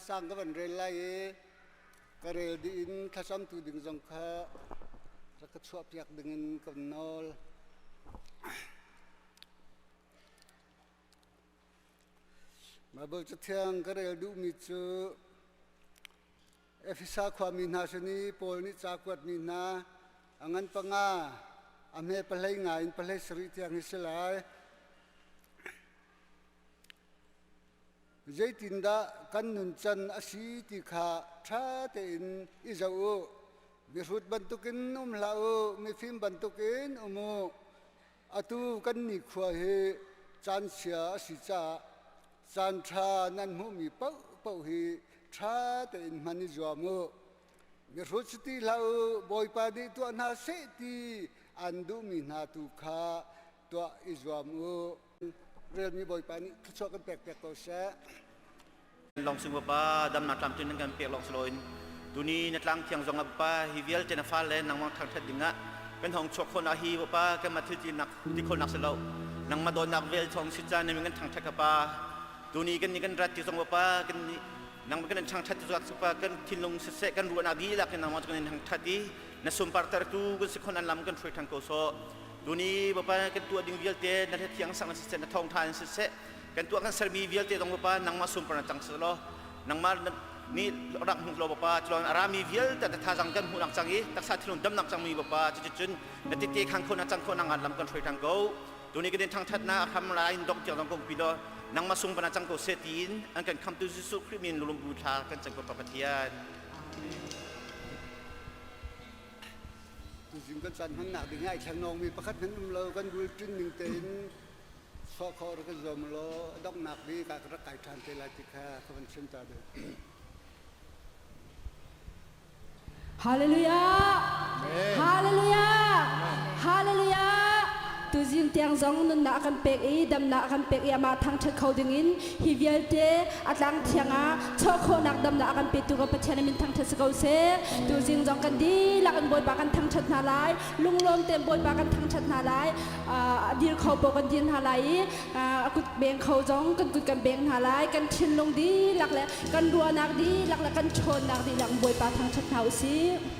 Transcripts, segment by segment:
สร้างกันเรลไลก็เรลดินถ้าซ้ำตัวดึงจงข้ารักชอบอยากดึงกันนอลมาเบิกจะเที่ยงก็เรลดูมิจูเอฟิซาความมีนาชนีโพลนิจากวัดมีนาอังันปังอาอเมปะเลยงานปะเลยสริเทียงฮิสลายเจตินดากันนุนจันอาศีติขาชาเตอินอิจาวมีรุดบรรทุกินลาวมีฟิล์มบรรทุกินอตูกันนิขวาเฮจันเสียสิจ่าจันทรานันหูมีเป้าเฮชาเตอินมันนิจวามูมีรุดสติลาวบอยปาดีตัวนาเสติอันดูมีนาตุขาตัวอิจวามูเรื่องมีบ่อยไปนี่ทุกชกันแปลกๆก็แช่ลองซึ่งว่าป้าดำนักลำจุนกันเปียกลองสลอยตัวนี้นักลางเที่ยงจงกับป้าฮิวิลเจนฟ้าเลนนางวังทางทัดดิ่งะเป็นของชกคนอาฮีว่าป้ากันมาที่นักที่คนนักสลาวนางมาโดนนักเวลทองสิจานในเมืองทางทัดกับป้าตัวนี้กันนี่กันรัดที่จงว่าป้ากันนางมันกันทางทัดที่รักสป้ากันทิ้งลงเสะกันรัวนาดีแล้วกันนางมาตัวนี้ทางทัดดีนักสมปาร์ตาร์ตูกันสิคนนั้นลำกันช่วยทางโกโซตัวนี้ว่าป้ากันตัวดิ่งเวลเตนักเที่ยงสังสิเซนนักทองทานสิเซกันตัวกันเซอร์บีเวลเตตรงว่าป้านางมาสมปาร์ตังสลานางมานี่รักหุ่นเราป้าจวนอารามีเวลแต่ท่าจังกันหุ่นนักจังอีตักษาที่นุ่มดำนักจังมีป้าจุนนัดที่ข้างคนนักจังคนนางอัดลำกันช่วยทางโกตัวนี้ก็เดินทางทัดนาคำลายดอกเจียวตรงกงปีดนางมาส่งปนักจังโกเซตินอันกันคำตุสุคริมินลุมบูชากันจังโกปปฏิญาณตัวจริงกันสันหันหนักดึงง่ายช่างนองมีประคัดหันเรากันดูจุนหนึ่งเต็นข้อรักจอมโลดอกหนักดีการรักไก่ทานเตลาติคาขบันเชิญตาเดิมฮาเลลูยาฮาเลลูยาฮาเลลูยาตัวจริงเตียงจงนุนนักกันเป็กอีดำนักกันเป็กยามาทางเชิดเขาดึงอินฮิวิลเตอัตลังเทียงอาชอบคนนักดำนักกันเป็กตัวกับประชาชนมินทางเชิดเขาเสตัวจริงจงกันดีลักกันบอยปากันทางเชิดนาลายลุงลมเต็มบอยปากันทางเชิดนาลายดีเขาบอกกันดีนาลายกุดเบงเขาจงกันกุดกันเบงนาลายกันชินลงดีหลักแล้วกันรัวนักดีหลักแล้วกันชนนักดีหลังบอยปาทางเชิดเขาสิฮ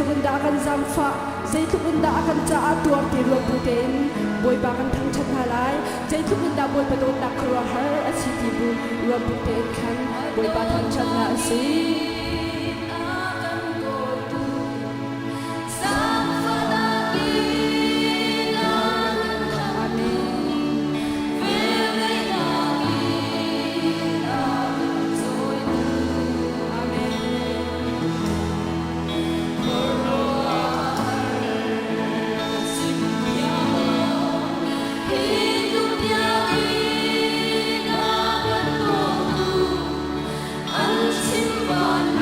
tukun da akan zamfa zai tukun da akan cha atuar ti ro putin boy ba kan thang chat halai zai tukun da boy pa do tak kro har asiti bu ro putin khan boy ba thang chat na asi Simba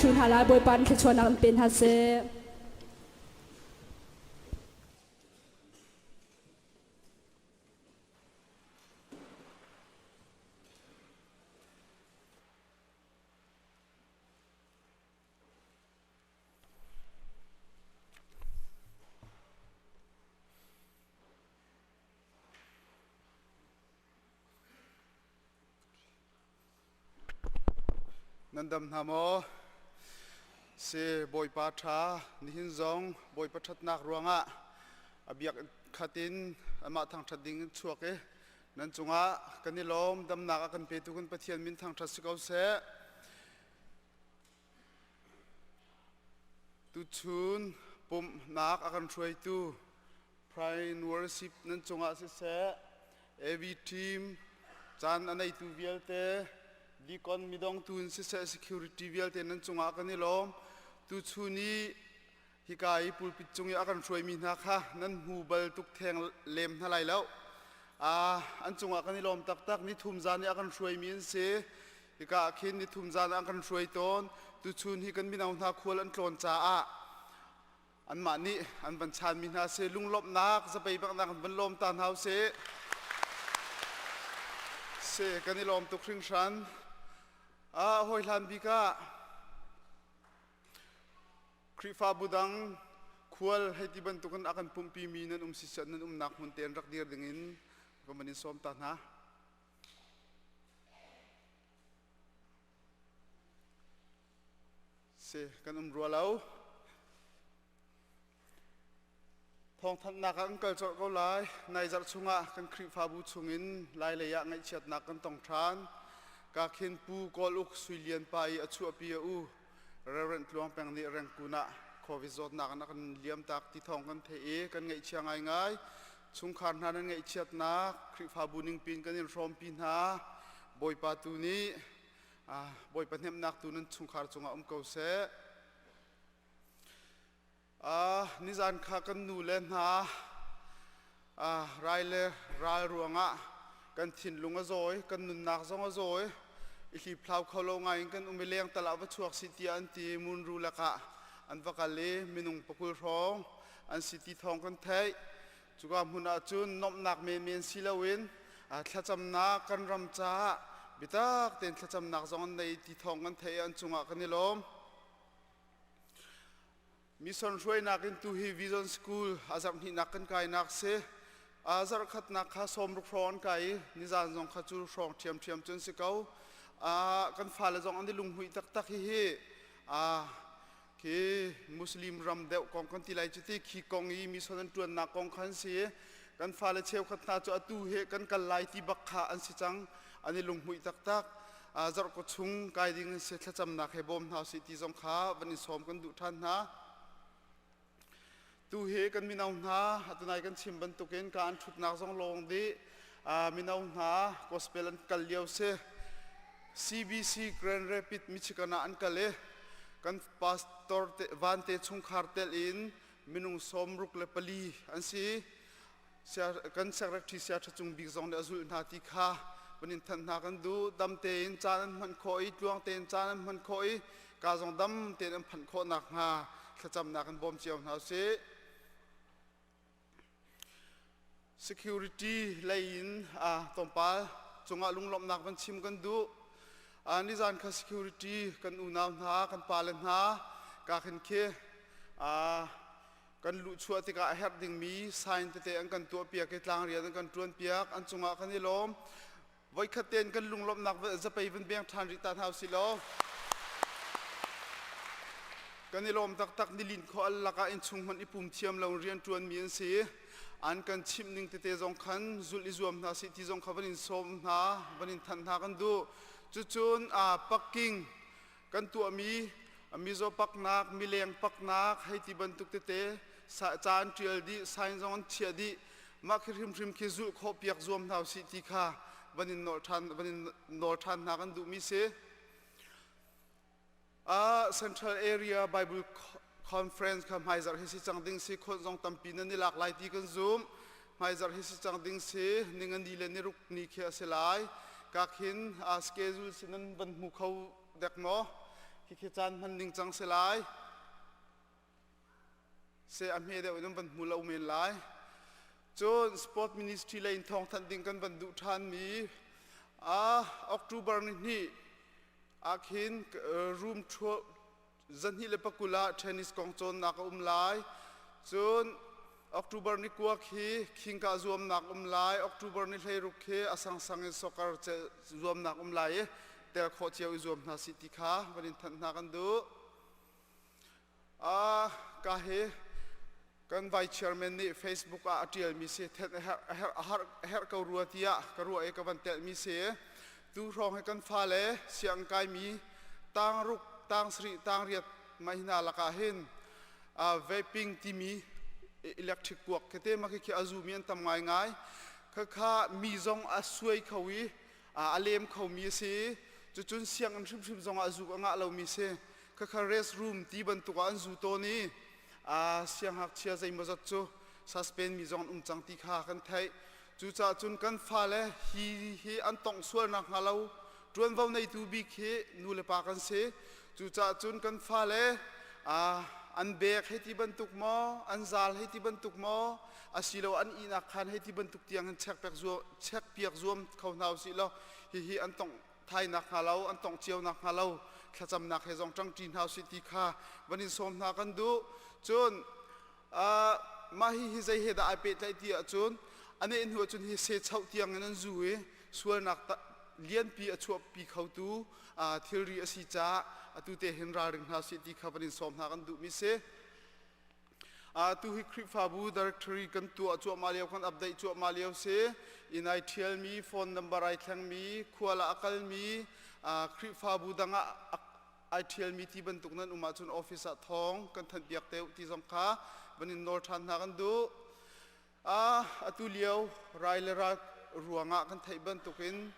ชุนหาลายบอยปันคือชวนนักเป็นฮัสเซนันดำนามอเสบอยปาชานิหินซองบอยปัทัดนักรวงะอเบียกขัดินอามาทางชัดดิ่งชัวเกนันจงะกันนิลมดำนักกันเปตุกันปะเทียนมินทางชัดสกาวเสตุชุนปุ่มนักกันช่วยตูพรายนัวสิบนันจงะเสเอวีทีมจานอันไหนตูเวียลเตดีก่อนมีดองทุนเสีย security เวลเทนั้นจงอากันนี่ล้อมตุชุนีฮิกายปุลปิดจงอากันช่วยมีนาค่ะนั้นหูเบลตุกแทงเล็มเท่าไรแล้วอันจงอากันนี่ล้อมตักนี่ทุ่มจานนี่อากันช่วยมีนเสฮิกาคินนี่ทุ่มจานอากันช่วยตอนตุชุนฮิกันมีนาหน้าควรอันโคลนจ้าอันมานี่อันบัญชามีนาเสลุงลบนักจะไปบังนักบันลมตานเฮาเสกันนี่ล้อมตุกครึ่งชั้นหอยลันบิกาคริฟาบุดังควรให้ที่บรรทุกันอากันปุ่มปีมีนั้นสิสันนั้นนักมันเตียนรักเดียร์ดึงอินก็มันนิสอมตานะเสกันรัวแล้วทองทันนักอังเกิลจอดก็ไล่ในจัดชงะกันคริฟาบุชงอินไล่เลยะไงเฉียดนักกันต้องทานกาเข็นปูกอลุกสุยเลียนไปอชัวปีอูเรนทลวงแปงนี้แรงกุนะโควิดนักนักเลี้ยมตักที่ทองกันเทกันไงเชียงไงชุงขานนั้นไงเชียดนักคริฟาบุนิงปินกันรอมปินหาบอยปาตูนี้บอยปนเทมนักตูนั้นชุงขานจงอาเกาเสนิจานขากันนูเลนหาไรเลรายรวงกันถิ่นลุงอโซยกันนุนนักซองอโซยอีกพลาวเขาลงไงกันเลี้ยงตลาดวัชวกสิทธิอันตีมุนรูละกะอันวักเลมินุงปกุลร้องอันสิทธิทองกันไทยจุกามุนอาจุนนบนักเมียนศิลวินทัจำนักกันรำจ้าบิดาเต็นทัจำนักซองในที่ทองกันไทยอันจุงกันนิลมมิสันช่วยนักอินทูฮีวิชั่นสคูลอาจารย์ที่นักกันไกนักเสอาจารย์ขัดนักข้าสมรุกร้อนไกนิจานจงขัดจูร้องเทียมจนสิเก้ากันฟ้าเลยจงอันนี้ลุงหุยตักฮีคือมุสลิมรำเดวกองกันที่ไหลจุดที่ขี้กองอีมิสันตัวนักกองขันเสียกันฟ้าเลยเชี่ยวขัดนาจอตูเฮกันกันไหลที่บักขาอันสิจังอันนี้ลุงหุยตักอาจารย์ก็ชุงไกดิ้งเสร็จจำนักให้บ่มเท้าสิที่จงขาวันนี้สมกันดุท่านนะตูเฮกันมีนาหนาตุนายกันชิมบรรทุกเองการชุดนักสองลงดีมีนาหนากอสเปลันกัลเลียวเซ CBC Grand Rapids Michiganอันกัลเลกันพาสตอร์วันเตชุงคาร์เตลอินมินุงสมรุกเลปลีอันซีกันเซกรักที่เสียชุงบิกซองเดอซุลนาติคาวันนี้ท่านนักกันดูดำเตนจานมันคอยดวงเตนจานมันคอยกาจงดำเตนพันโคนักฮาขจำนักกันบ่มเจียวนาเซsecurity เลยตรงป้าจงอาลุงลมนักมันชิมกันดูนิจานค่ะ security กันอุณาหากันปาเลนหากาเข็นเคกันลุชัวติกาเฮดดิ้งมีไซน์เตอันกันตัวเปียกกันลางเรียนกันตรวนเปียกอันจงอากันนี่ล้มไว้ขัดเต้นกันลุงลมนักจะไปเป็นเบียงทานริตาเท้าสิล้อกันนี่ล้มตักนิลินขออัลลักอินชุงมันอิปุ่มเทียมเราเรียนตรวนมีนสีอันกันชิมนิ่งเตะจงขันจุลิจวมนาสิที่จงขับวันอินสมนาวันอินทันหากันดูจุนปักกิ่งกันตัวมีโซปักนักมีเลียงปักนักให้ที่บรรทุกเตะจานเทียลดีไซน์จงเทียดีมักริมคิจุขบเปียกจวมนาสิที่ข้าวันอินนอร์ทันหากันดูมีเสCentral Area Bible Conference คำหมายจากฮิสิจังดิ้งสิคนจงตั้มปีนั้นนี่หลากหลายที่กันซูมหมายจากฮิสิจังดิ้งสินิ่งอันดีเลนิรุกนิเคียเสลายกากหินสเกจูสินั้นบรรทุกเขาเด็กเนาะ khi chan man ning chang se lai se am he de unum ban mulo men lai chon sport ministry la in thong than ding kan ban du than mi October ni akhin room thro zan hi le pakula tennis kong chon nak lai chon October ni kuak hi khingka zuam nak lai October ni hlei ruk he asang sang soccer zuam nak lai tel kho chiao zuam na city kha banin than na kan du ka he kan vice chairman ni Facebook atial mi se her ka ruatia ka ru e ka van tel mi se tu rong he kan fa le siang kai mi tang ruk tang sri tang riat mahina laka hin vaping timi electric kuak kete ma ki azumian tam ngai ngai kha mi zong asui khawi alem khau mi se chun siang an shim zong azu anga lo mi se kha rest room ti ban tu an zu to ni siang hak chia zai mazat chu suspend mi zong chang ti kha kan thai chu cha chun kan fa le hi an tong sual na ngalo tuan vau nei tu bi khe nu le pa kan se chu cha chun kan fa le an bek heti bantuk mo an zal heti bantuk mo asilo an ina khan heti bantuk tiang an chek piak zuam khau nau si lo hi an tong thai nak halo an tong chiao nak halo khacham nak he jong tang tin house city kha banin som na kan du chun ma hi zai he da ipe tai ti chun ane in hu chun hi se chau tiang an zuwe sual nak lian pi achuap pi khau tu theory asi cha atu te hinra ring na city khabarin som na kan du mi se tu hi krip fabu directory kan tu achuap maliaw kan update chuap maliaw se in I tell me phone number I thang mi khuala akal mi krip fabu danga I tell me ti ban tuknan uma chun office a thong kan than piak te ti jong kha banin north han na kan du atu liaw railera ruanga kan thai ban tukin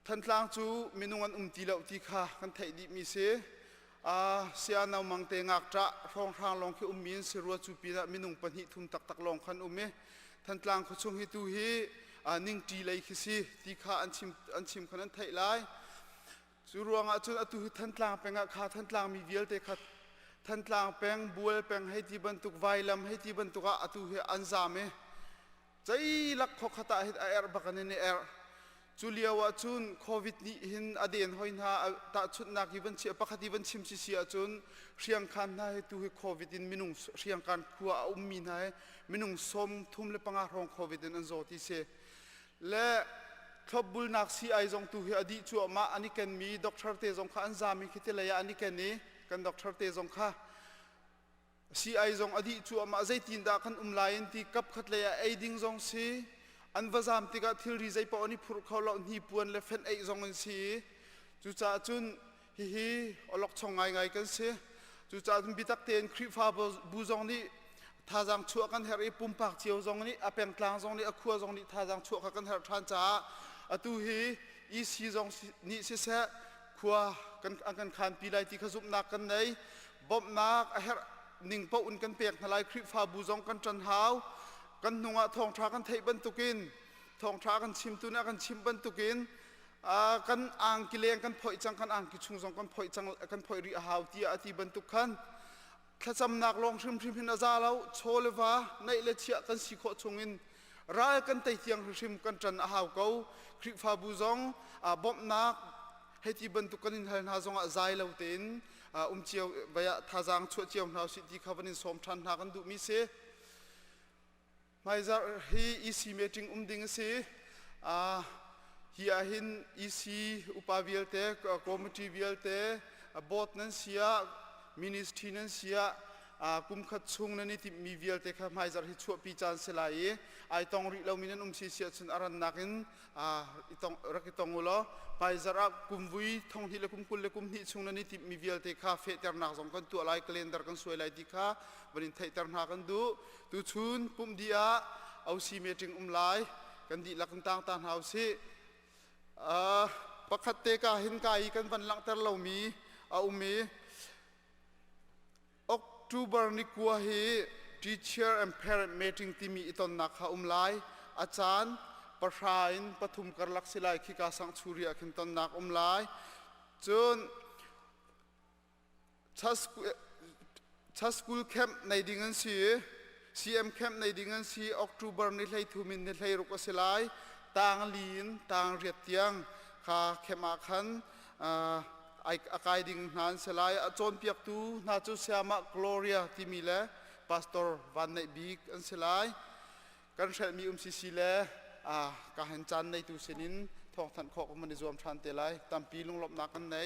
thân lang chú minungan ti lau ti kha kan thai di mi se sia nau mang te ngak tra rong rang long khi min se ru chu pi na minung pan hi thum tak tak long khan me thân lang khu chung hi tu hi ning ti lai khi si ti kha an chim khan an thai lai chu ruanga chu atu thân lang penga kha thân lang mi vial te kha thân lang peng bual peng hai ti ban tuk vai lam hai ti ban tuka atu hi an za me chai lak kho khata hi er bakane ne er Julia chun COVID ni hin aden hoin ha ta chut na ki ban chi pakhati ban chim chi sia chun riang khan na he tu he COVID in minung riang kan khuwa ummi na he minung som thum le panga rong COVID in zo ti se le thobul nak si ai jong tu he adi chu ma ani ken mi doctor te jong kha an za mi khite la ya ani ken ni kan doctor te jong kha si ai jong adi chu ma zai tin da kan lain ti kap khat le ya ai ding jong si an vazam tika thil ri zai pa ani phur khaw lo ni puan le fen ei zong an si chu cha chun hi olok chongai ngai kan se chu cha chun bitak ten khri fa bu zong ni tha jang chu kan her e pum pak chiao zong ni apeng tlang zong ni akhua zong ni tha jang chu kha kan her than cha atu hi i si zong ni se se khua kan khan pi lai ti khazup nak kan nei bom nak a her ning pa un kan pek thalai khri fa bu zong kan tran hau kan nunga thong tha kan thei ban tukin thong tha kan chim tu na kan chim ban tukin kan ang kileng kan phoi chang kan ang ki chung jong kan phoi chang kan phoi ri hau ti ati ban tu khan thacham nak long shrim shrim hin aza lo cholewa nei le chia kan si kho chungin ra kan tai tiang shrim kan tran a hau ko khri fa bu jong bom nak heti ban tu kan in hal na jong a zai lo tin chiao baya thajang chu chiao na si ti khabanin som than na kan du mi se Maizar hi isi meeting ding se hi ahin isi upavial te committee vial te board nan sia ministry nan sia kum khat chung nan ti mi vial te kha maizar hi chu pi chan se lai ai tong ri lo minan si sia chun aran nakin itong rakitong ulo maizar kum vui thong hi le kum kul le kum ni chung nan ti mi vial te kha fe ter nak jong kan tu lai calendar kan soi lai ti kha barin thai ter na kan du tu chun pum dia au si meeting lai kan di lakang tang tan hau si pakhat te ka hin kai kan van lang ter lo mi mi October ni kwa hi teacher and parent meeting timi iton nakha lai achan parhain pathum karlak silai khika sang churi akhin ton nak lai chun ชัสกูลแคมป์ในดิ่งันสีCM แคมป์ในดิ่งันสีออกตุบาร์ในไทยทุมินในไทยรุกสิลายต่างลีนต่างเรียดเตียงข้าเข้มอาคันไออากายดิ่งนานสลายจนเปียกตูนาจูเซียมากลอเรียที่มีและพาสตอร์วันในบิ๊กอันสลายกันเสมีซีซีและการเห็นจันในตูเซนินทองทันขอกมันในรวมชันเตลัยตามปีลงหลบนักกันไหน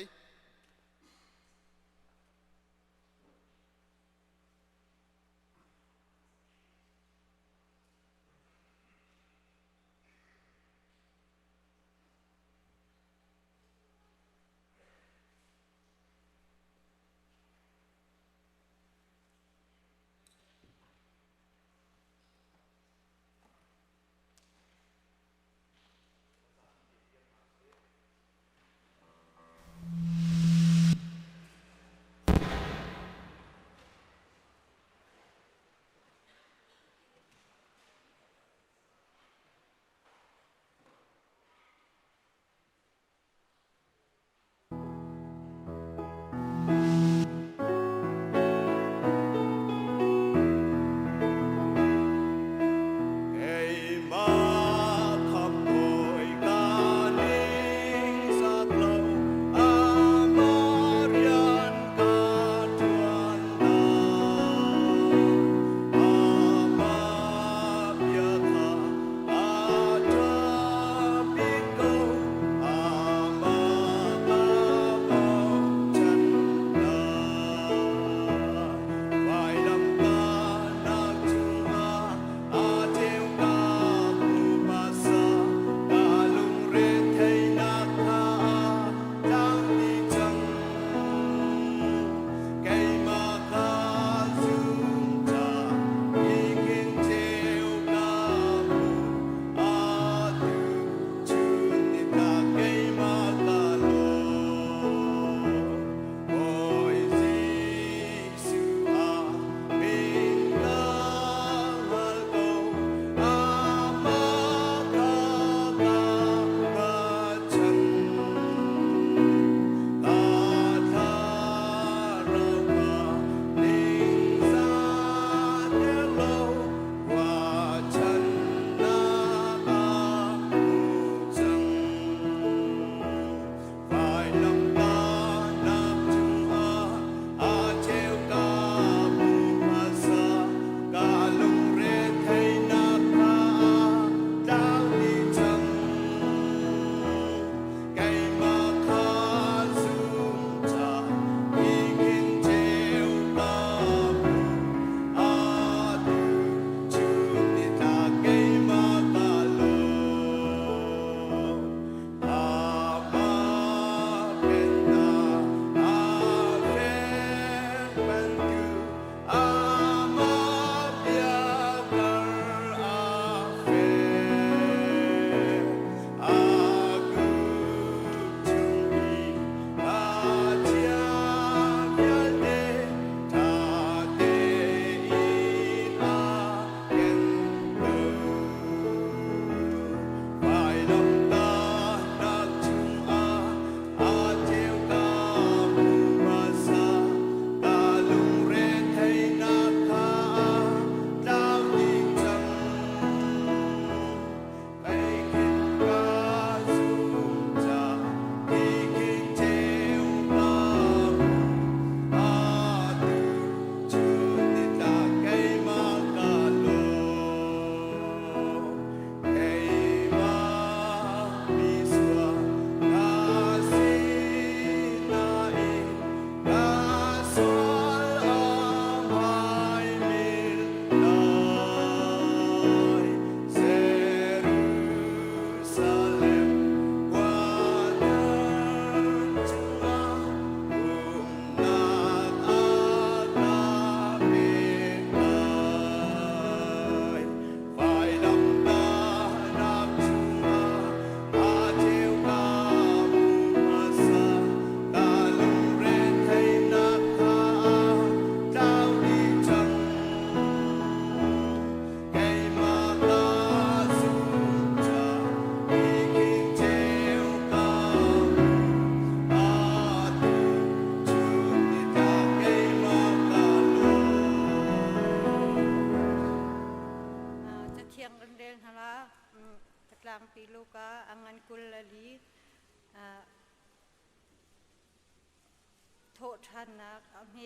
ชันนักเม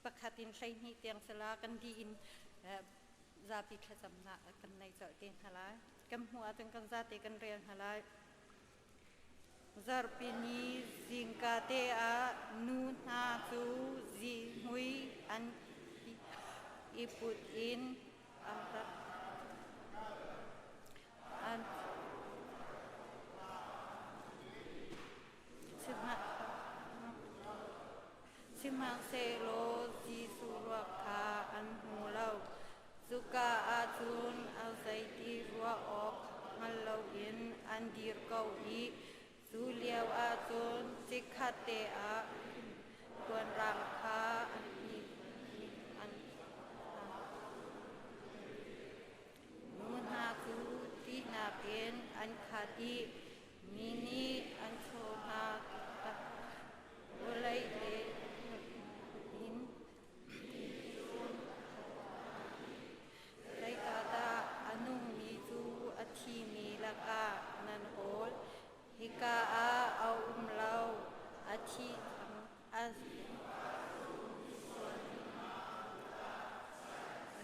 ประคตินใช้หิเตียงสลากันดีอินซาปิขจำนักกันในเจ้าเตียงฮาลายกำหัวตึงกันซาเตกันเรียนฮาลายซาร์ปินีซิงกาเตอานูนาซูซิฮุยอันอิปุดอินอันสิมาเซโลจิสุรคาอันหูเล่าสุกาอาจุนเอาไซตีรัวออกฮัลโลอินอันดีร์เกาอีสุเลียวอาจุนสิกขัดเตอาควรรังคาอันนี้อันนูนฮาคูที่นาเป็นอันคาดีมินีอันโชนาโอไลเตฮิกาอาเอาเราอาชีอา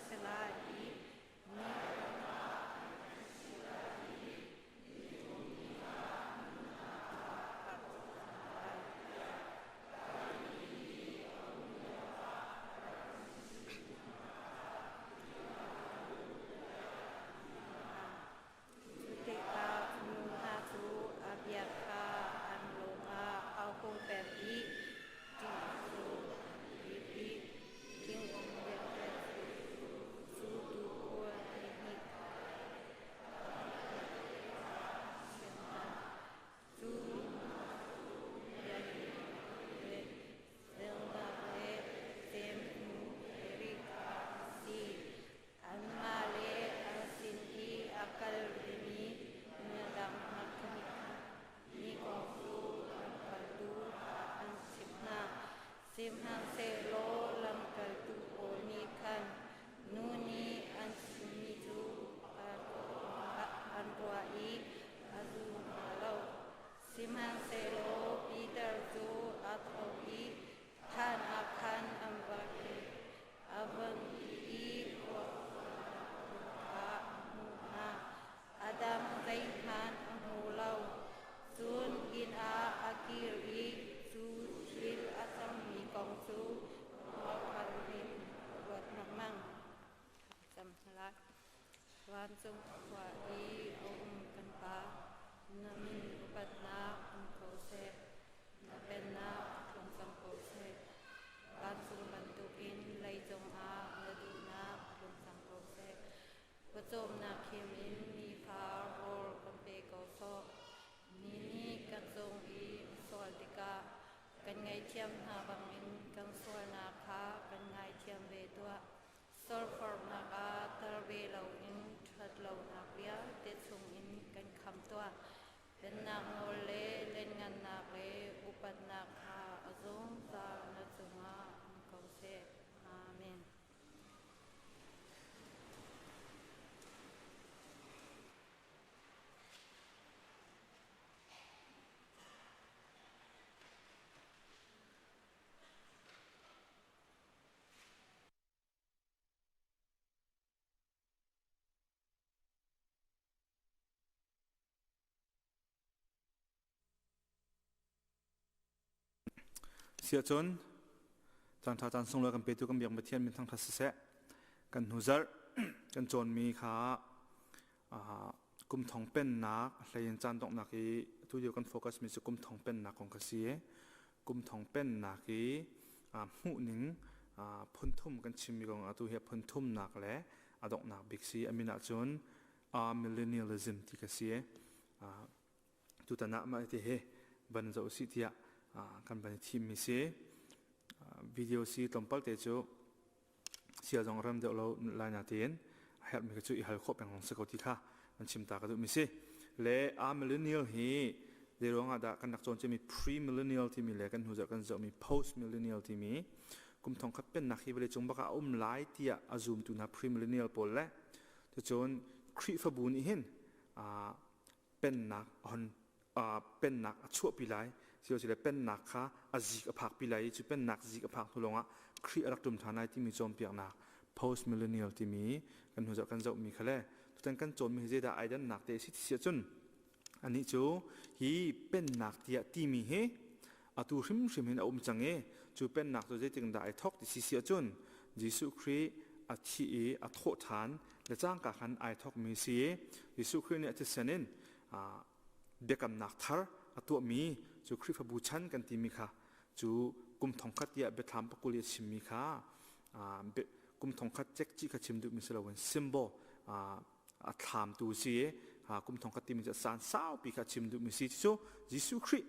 สลาอีซิมฮังเซโลลัมกัลตุโอนิคันนูนีอันสุมิจูอันตัวอีอาซูมาโลซิมฮังเซโลปีเตอร์จูอัตโออีท่านอาคันอัมบากีอาบังอีวะอามูฮาอาดัมไซฮานอัมูเลาซุนอินอาอากิรีซูชิลอาซัมมีกองซูมาคารินวัดนักมั่งจำละวันจงขวาอีองกันปานามินอุปัตนาอุโคเซนาเป็นนาลงสังโคเซวันสุบันตุกินไลจงอาเนดูนาลงสังโคเซประจมนาเขมินมีพาโรกันเปโกโซนี่นี่กันทรงอีสวัสดิกากันไงเทียมหาบังอินกันสวนนาคากันไงเทียมเวตัวโซลฟอร์นาคาตะเวลาอินทัดเหล่านาเบียเตชงอินกันคำตัวเป็นนางโนเลเล่นงานนาเลอุปันนาคาอจงตาณจุงาเขาเสอาเมนเสียจนทางทางส่งเรือกันไปตัวกันเบียงมาเทียนมีทางทัศเสะกันหูจัรกันโจนมีขากุมทองเป็นนักเลยยันจันตกนักอีทุกอย่างกันโฟกัสมีสุกุมทองเป็นนักของกษีกุมทองเป็นนักอีหูหนิงพ้นทุ่มกันชิมมีกองตัวเหียพ้นทุ่มนักแหละดอกนักบิ๊กซีอามินาจนมิลเลนเนียลิซึมที่กษีตุตนะมาที่เฮบันเจ้าสิทธิะกันบันทีมมิเซวิดีโอซีตอมปัลเตจูเสียจงรำเดาเราลายนาเตียนเฮลมีกระจุยฮัลโคเป็นของสกอติค่ะมันชิมตากระดูมิเซเล่มิลเลนเนียลฮีเดี๋ยวงาดากันนักโจนจะมี pre millennial ที่มีเล่กันหูจักกันจะมี post millennial ที่มีกุมทองคับเป็นนักฮิบเลจงบักอุ้มไลที่อาซูมตุนา pre millennial ปอลเล่ตัวโจนครีฟบุญอินเป็นนักอันเป็นนักชั่วปีไล เสียวสิเลเป็นนักค่ะอาจิกอภักปีไหลจุเป็นนักจิกอภักทุลงะครีรักตุมฐานายที่มีโจมเปียกนัก post millennial ที่มีกันหัวจักกันจะมีคะแลทุกท่านกันโจมมีเจดาไอเดนนักเตสิเสียจนอันนี้จูฮีเป็นนักที่มีเฮอาตูริมเห็นอาจังเอจูเป็นนักตัวเจติงได้ทอกที่เสียจนยิสุครีอาทีอาโทฐานและจ้างกับขันไอทอกมีเสียยิสุครีเนี่ยจะเสนินเด็กกำนักทาร์ตัวมีจูคริฟบูชันกันที่มีค่ะจูกุมทองคัดเยอะเบทามปกุลิชิมีค่ะกุมทองคัดเจ็กจีกับชิมดูมิสลาวันซิมโบถามตูเสียกุมทองคัดที่มีจะสานสาวปีกับชิมดูมิสิจูยิสุคริ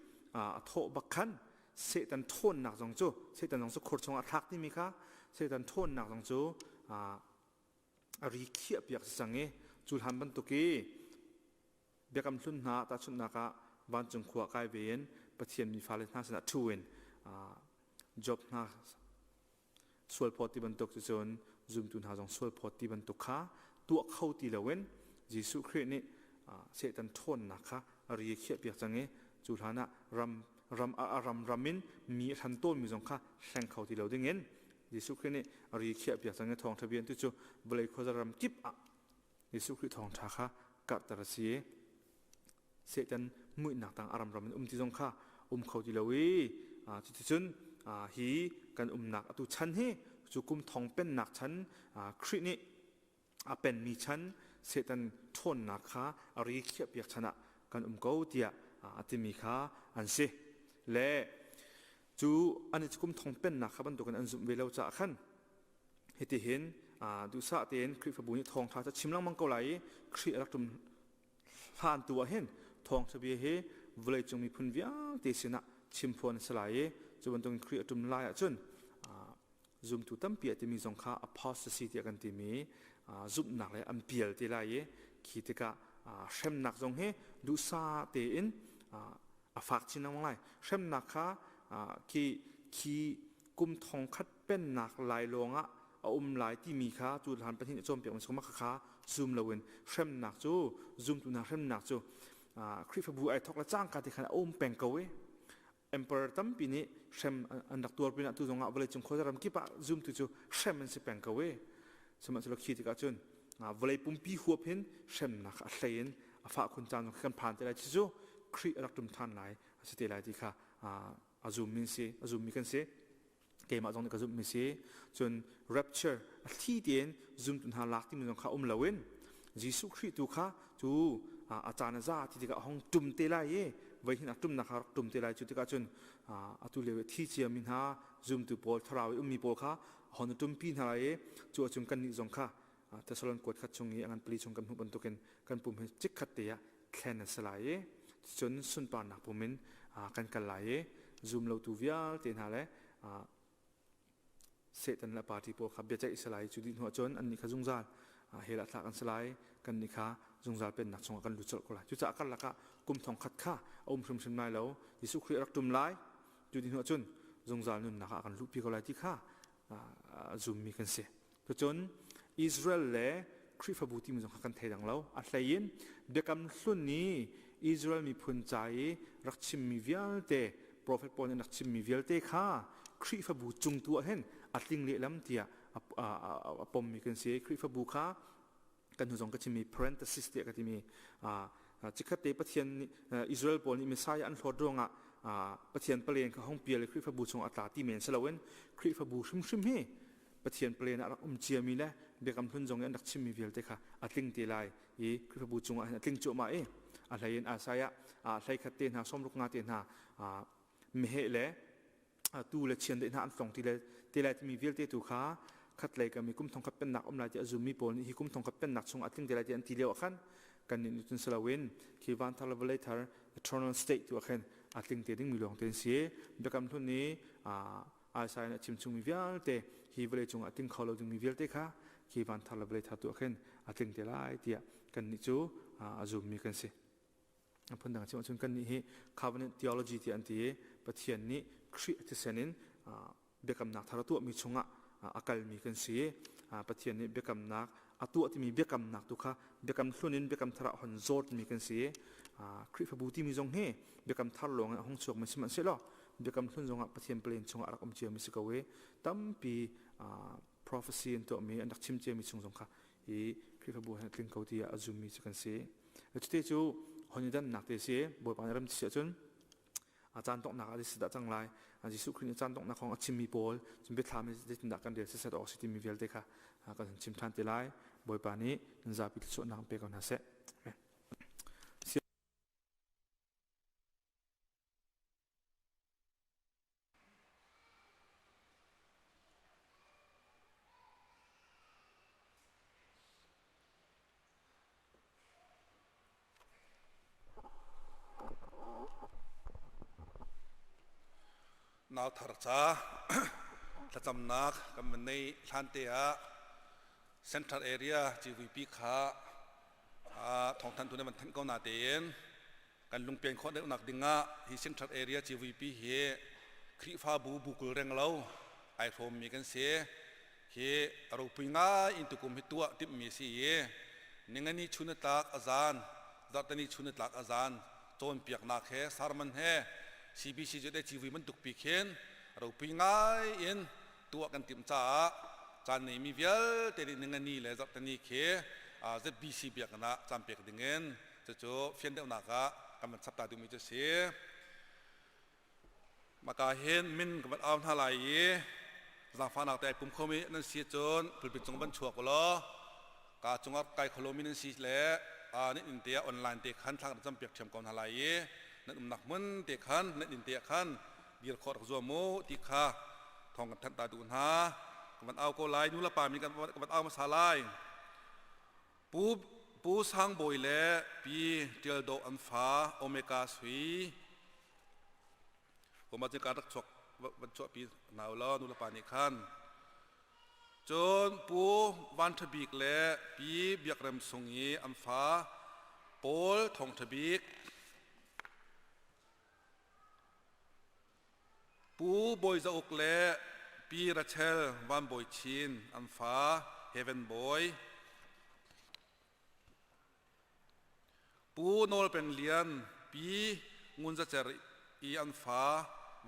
โทบักขันเสตันโทนหนักจังจูเสตันจังจูขดชงอัทักที่มีค่ะเสตันโทนหนักจังจูรีเคียบอยากสังเกจูหันบันตุกีเบียกำสุนหาตาชุนนักบ้านจงขวากายเวียนปะเทียนมีฟ้าเลน่าสนัดทวินจบน่าส่วนพอตีบรรทุกจนจุมตุนหาจงส่วนพอตีบรรทุกข้าตัวเข้าตีละเว้นยิสุคริสต์นี่เสตันทนนะคะรีเคียบอยากสังเกจูหันรำมินมีทันต้นมีจงข้าแข่งเข้าตีละดึงเงินยิสุคริสต์นี่รีเคียบอยากสังเกทองทะเบียนที่จูบริโภครำกิบยิสุคริสต์ทองท่าข้ากัดตระเสียเสตันมุ่ยหนักต่างอารมณ์รำที่จงข้าเขาดีเลยจุดจนฮีกันหนักตุชันเฮจุกุมทองเป็นหนักชั้นครินี่เป็นมีชั้นเสตันทนหนักข้าอาริเขียบอยากชนะกันเขาเดียที่มีข้าอันเสและจูอันนี้จุกุมทองเป็นหนักข้าบรรทุกกันอันสุดเวลาจะขันเหตุเห็นดูสะเตียนคริฟบุญทองท้าจะชิมลังมังกรไหลคริรักตุมผ่านตัวเห็นทองทะเบียเฮเวลาจงมีพุนวิางเตสินะชิมพวนสลายจนตรงครีตุมลายจนจุมตุตั้มเปียที่มีสงข้าอพอสซิตี้กันที่มีจุมหนักเลยอันเปียลที่ลายขีดกะเช่นหนักจงเฮดูซาเตอินฝากชินนังไลเช่นหนักข้าขีกุมทองคัดเป็นหนักลายลงลายที่มีข้าจุดหันไปที่โจมเปียกมันสมมติข้าจุมละเวนเช่นหนักจูจุมตุนักเช่นหนักจูคริฟบูไอทอกละจ้างการที่ขณะเป็นเกวีเอ็มเปอร์ตั้มปีนี้เช่นอันดักตัวปีนั้นตัวจงเอาเวลาจงโคจรรำกิปะซูมตัวจูเช่นมันสิเป็นเกวีสมัยสุดขีดกันจนเวลาปุ่มปีหัวเพนเช่นนักอัศยนฝากคนจานจงกันผ่านแต่ละชิจูคริรักตุมท่านไหนสติไหลที่ค่ะซูมมินซีซูมมิกันซีเกมจงในกซูมมินซีจน rapture ที่เดียนซูมตุนหาลักที่มันจงข้าลาวินยิสุคริตัวข้าจูอาจารย์จ้าที่ก็ห้องตุ่มเตลัยไว้ที่นักตุ่มนักตุ่มเตลัยจุดที่ก็จนตุเลวที่เชียมินหาจุ่มตุบอลทราวมีบอลข้าหอนตุ่มปีนหาเลยจู่จุ่มกันนิจงข้าแต่สลันกดขัดชงนี้อันปลีชงกันหุบบันตุกันปุ่มให้จิกขัดเตียแค่นั้นสลายจนสุนปานนักปุ่มินกันไหลจุ่มเราตูวิอาเตียนหาเลยเสตันละปาร์ตี้โปขับเบียใจสลายจุดที่หัวจนอันนี้ขจุงจานเฮลัตกันสลายกันนี่ค่ะจงจาเป็นนักสงฆ์กันลุจลก็เลยจุดจากกันละก็กุมทองขัดข้าชุมชนไม่แล้วยิสุคริรักตุมไลจุดที่หัวจนจงจานุนนักกันลุปีก็เลยที่ข้าจุมมีกันเสียจนอิสราเอลและคริฟบูติมันจงกันเทดังแล้วอัศยินเด็กกำสุนนี้อิสราเอลมีพุนใจรักชิมมีเวลเตโปรเฟตปอนรักชิมมีเวลเตข้าคริฟบูจุงตัวเห็นอัดลิงเลี้ยลำเตียปมมีกันเสียคริฟบูข้ากันหูจงก็จะมี parenthesis เดียก็จะมีจิกเตปะเทียนอิสราเอลปอนี่มีสายอันทอดรงปะเทียนเปลี่ยนกับห้องเปียเลยคริฟบูจงอัตราที่เมนสลาเวนคริฟบูชิมเฮปะเทียนเปลี่ยนรักเจียมีแลเบียกำทุนจงอันดักชิมมีเวลเตค่ะอัดลิงเตลัยคริฟบูจงอัดลิงโจมาอะไรยันอาศัยใช้ขัดเตียนหาส้มลูกงาเตียนหาเมเหเล่ตูเลเชียนเตียนหาอันสองทีเลที่มีเวลเตตุขาขัดเลยก็มีกุมทองขับเป็นหนักลายจะซูมมีปนฮีกุมทองขับเป็นหนักชงอัดลิงเดลัยอันทีเดียวขันกันนิตุนสลาวินคีวันทาร์เวเลเตอร์ eternal state ตัวขันอัดลิงเดดิ้งมีหลวงเตียนเสียเด็กกำทุนนี้อาศัยชิมชงมีเวลเตฮีเวลจงอัดลิงเขาเราจึงมีเวลเตค่ะคีวันทาร์เวเลเตอร์ตัวขันอัดลิงเดลัยเดียกันนิจูซูมมีกันเสียพันดังชิมชงกันนี้ covenant theology ที่อันที่ปะเทียนนี้คริสต์เซนินเด็กกำนักทารตัวมีชงอาการมีกันเสียปะเทียนนี้เบียกำนักตัวที่มีเบียกำนักตุค่ะเบียกำสุนินเบียกำทระหันโจดมีกันเสีย คริสพบูที่มีจงเฮเบียกำทัลลงห้องชกมันสิมันเสร็จแล้วเบียกำทุนจงปะเทียนเปลี่ยนจงอารักอมเจียมิสกเวตั้มปีprophecy ตัวมีอันดักชิมเจียมิจงค่ะอีคริสพบูให้กลิ่นเขาที่อาจุมีจะกันเสียแล้วที่จู่คนยันนักเตะเสียบอยปานเริ่มเสียจนอาจารย์ตกหนักอะไรสิดาจังไรอาจจะสุขอาจารย์ตกหนักของอาชิมมีบอลจนไปทำให้ได้ติดหนักกันเดียวเสียดออกสิที่มีเวลเด็กค่ะก็ถึงชิมทันตีไล่บอยปานี้นั่นจะพิจารณาเป็นกันนะเสะนาวทาร์จ้าถ้าจำนักกันมันในทันเตียเซ็นทรัลแอเรียจีวีพีขาท้องทันตัวนี้มันทันก็นาเตียนกันลุงเปลี่ยนคนเด็กนักดิ่งที่เซ็นทรัลแอเรียจีวีพีเฮคริฟ้าบุกเร่งเราไอโฟมมีกันเสียเฮเราปุยง่ายอินตุกุมหิตัวติดมีสีเฮนี่งั้นนี่ชุนตักอาจารย์ดัตนี่ชุนตักอาจารย์โจนเปียกนักเฮสารมันเฮCBC จะได้ชีวิตมันตุกปีเข็นเราปีง่ายอินตัวกันติมจ้าจานนี้มีเวลแต่ในงานนี้เลยจับตอนนี้เขจะBCเบียกนะจำเปียกดึงเงินจะโจเฟียนเดียวนักกำมันสับตาดูมีจะเสียมากาเห็นมินกำมันเอาท่าไหลจางฟ้าหนักแต่ปุ่มโคมินั่นเสียจนผลิตจงบันชัวกล้อกาจงอัดไก่โคโลมินันสีเละนี่อินเดียออนไลน์เด็กขันทางจำเปียกเชื่อมกันท่าไหลนั่นนักมันเด็กขันนั่นอินเดียขันเดียร์ขอดจัวโมติคาทองกันทันตาดูนฮะกันเอาโกไลนุลปามีกันเอามาสาลายปูสังบอยเล่ปีเดียร์โดอันฟ้าโอเมก้าสีผมมาจากการรักษาวันชั่วปีหนาวล้อนุลปานิขันจนปูวันทบิกเล่ปีเบียกเรมสงีอันฟ้าโปลทองทบิกปูบอยจะอกเล่ปีราเชลวันบอยชินอันฟ้าเฮเวนบอยปูโนลเป็นเลียนปีงุนจะเจออีอันฟ้า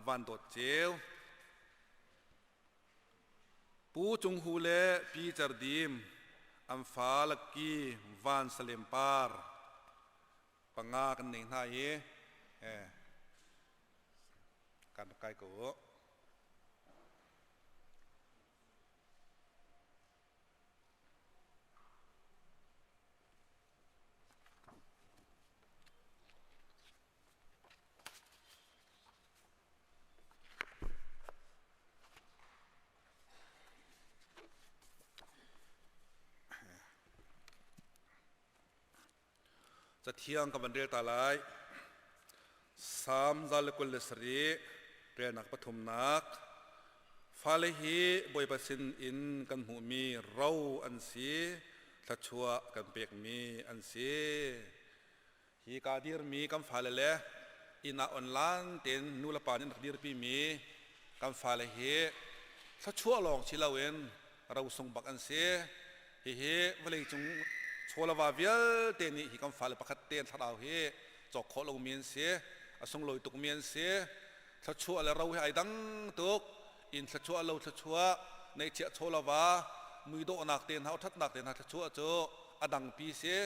วันโดดเจลปูจงฮูเล่ปีจารดีมอันฟ้าลักกี้วันสเลมปาร์ปังงากันหนึ่งท่าเยการไกลกูจะเที่ยงกับวันเรียตาลายสามซาลกุลสรีเรียนักปฐมนักฟาเลฮีบอยปัสินอินกันหูมีเราอันสีทัชชัวกันเปียกมีอันสีฮีกาดีร์มีกันฟาเลเลอินาออนไลน์เต็นนูลปานินดีร์ปีมีกันฟาเลฮีทัชชัวลองชิลาเวนเราส่งบักอันสีฮีเวลจงชัวลาวาเวลเตนี่ฮีกันฟาเลปะคัดเตนทาราวฮีจอกขอลงเมียนสีส่งลอยตุกเมียนเสียทัชชัวเราให้ดังตุกอินทัชชัวเราทัชชัวในเจ้าโชลาวามือโดนักเตียนเขาทัดนักเตียนทัชชัวโจอดังปีเสีย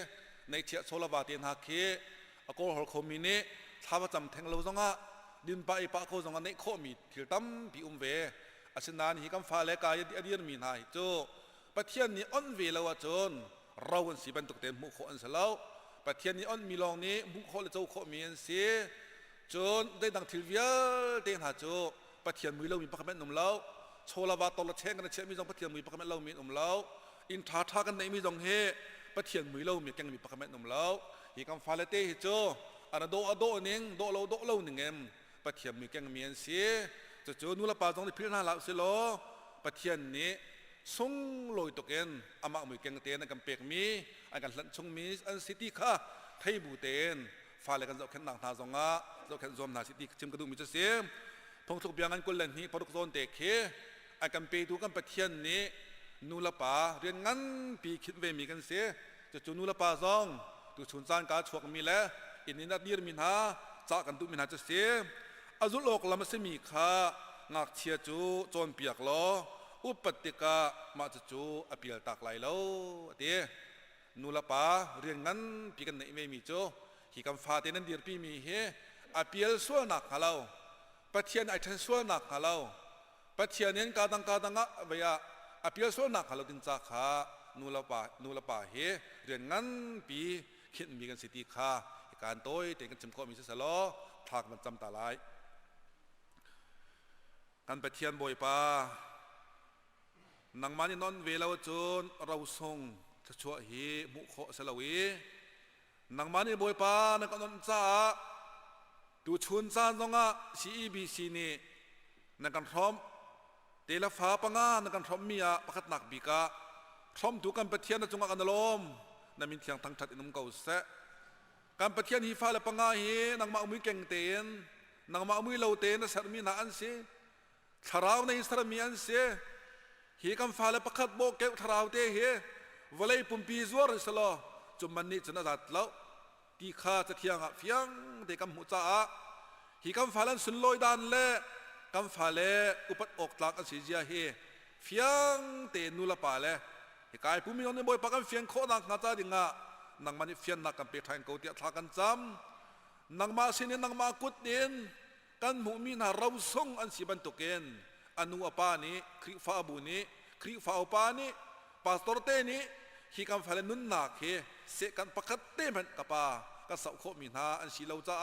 ในเจ้าโชลาวาเตียนฮักเคอโกฮอลคอมิเนท้าวจำแทงเราจังอ่ะดินไปปะโคจังอ่ะในโคมีถิลตั้มปีเวอาชนานฮิกัมฟ้าเลกายอดีตมีนายโจปะเทียนนี้อ่อนเวลาวจนเราคนสีเป็นตุกเต็มมุขอันเสลาปะเทียนนี้อ่อนมีลองนี้มุขเลยโจโคมีอันเสียจนได้ดังทิลเวียเตียนหาโจปะเทียนมือเรามีปะคำแม่นมเล่าโชลาวาตอละเชงกันเชมีจงปะเทียนมือปะคำแม่เรามีเล่าอินทาทากันในมีจงเฮปะเทียนมือเรามีแกงมีปะคำแม่นเล่าฮีกัมฟาเลเตฮิโจอันโดนิงโดเราหนึ่งเอ็มปะเทียนมือแกงมีอันเสียจะโจนูละปาจงได้พิจารณาละสิโลปะเทียนนี้ส่งลอยตกเอ็นอามามือแกงเตียนกันเปียกมีอันกันชงมีอันสิติค่ะไทยบูเตนฟาเลกันจะแข่งต่างทางสองจะแข่งรวมนาสิติจิมกระดูมิจะเสียพงทุกอย่างนั้นกุลเลนนี้พอทุกโซนเตะเคไอ้กันไปดูกันปะเทียนนี้นูละป่าเรียนงั้นปีคิดเวมีกันเสียจะจูนูละป่าซองดูชุนซานการชวกมีแล้ว อินนินัดยีร์มินหาจากกันตุมินหาจะเสียอาจุลอกลำเสมีขางักเชียจูโจนเปียกล้ออุปติกะมาจูอภิลตักไหลโลเตียนูละปาเรียนงั้นปีกันไม่มีโจฮีกำฟาเตนันดีร์ปีมีเฮอภิลส่วนหนักฮาเลาปะเทียนไอทันส่วนหนักฮาเลาปะเทียนเน้นกาดังเวียอภิลส่วนหนักฮาเลาตินจากขานูละปาเฮเรียนงั้นปีคิดมีกันสิทธิขาการโต้ยแต่กันจำก็มีเสลอทากมันจำตาลายการปะเทียนบ่อยปานังมันนอนเวลาจนเราส่งจะช่วยให้มุขสลาวีนังมันบ่อยปานักนนจ้าดูชุนซานตรงอ่ะ CEBC นี่นักการพร้อมเตลฟ้าปังอ่ะนักการพร้อมมีอ่ะประคัดหนักบีกะพร้อมถูกการปะเทียนในจังหวะกันลมนั่นมีเทียงทั้งชัดอินนุ่มเก่าเสะการปะเทียนฮีฟ้าและปังอ่ะฮีนังมาอุ้ยเก่งเตียนนังมาอุ้ยเหลาเตียนนั่นสารมีน่าอันเสียชาราวในสารมีอันเสียฮีคำฟ้าและประคัดโบกเก็บทาราวเตะวันเลยปุ่มปีซัวริสลอจุมันนี่จะน่าจัดแล้วตีข้าจะเที่ยงอ่ะเฟียงเด็กกำหัวจ้าฮีคำฟ้าลันสุนลอยดานเล่กำฟ้าเล่อุปออกหลักอันเสียเฮเฟียงเตนุละป่าเล่ฮีกายผู้มีน้องในบ่อยปากกันเฟียงโคนักน่าจะดิ่งอ่ะนังมันนี่เฟียงนักกันเปียกไทยกูเตียทากันจำนังมาสินนังมากุดเดินกันหมู่มีน่าเราส่งอันสีบันตุเกนอนุอปานี้คริฟ้าบุนี้คริฟ้าอปานี้ปาสตอร์เตนี้ฮีคำฟ้าเล่นุนนักเฮเสกันประคัดเต็มกับปาก็สาวโคมีนาอันสีเหลาจ้า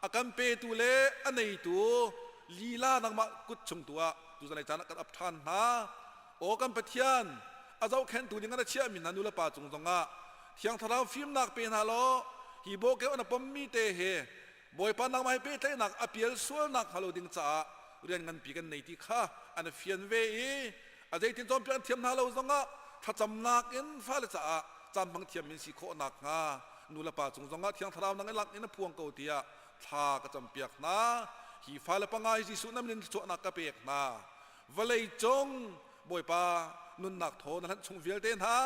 อาการเปตุเล่อันไหนตัวลีลานังมากุดชงตัวตัวในจานักอับทานนาโอกันปะเทียนอาเจ้าแขนตัวยังงั้นเชื่อมีนันุละป่าจงจงอ่ะเที่ยงทาราวฟิล์มนักเป็นฮาโลฮีโบเกอันปมมีเตเฮบอยปานักไม่เปเตนักอภิลส่วนนักฮาโลดิงจ้าเรียนกันปีกันในที่ข้าอันเฟียนเวอาจจะที่จอมเพียงเทียมฮาโลจงอ่ะถ้าจำนักอินฟ้าเลยจ้าจำบางเทียมมีสีโคนักงานูละป่าจงจงอ่ะเที่ยงทาราวนังไอ้หลักนี่พวงเกาเตียทากระจำเปียกนาฮีฟ้าละปังไงที่สุดนั้นมันโจนักกระเปียกนาวันเลยจงบอยปานุนนักโทนั้นชงเวียลเตนฮา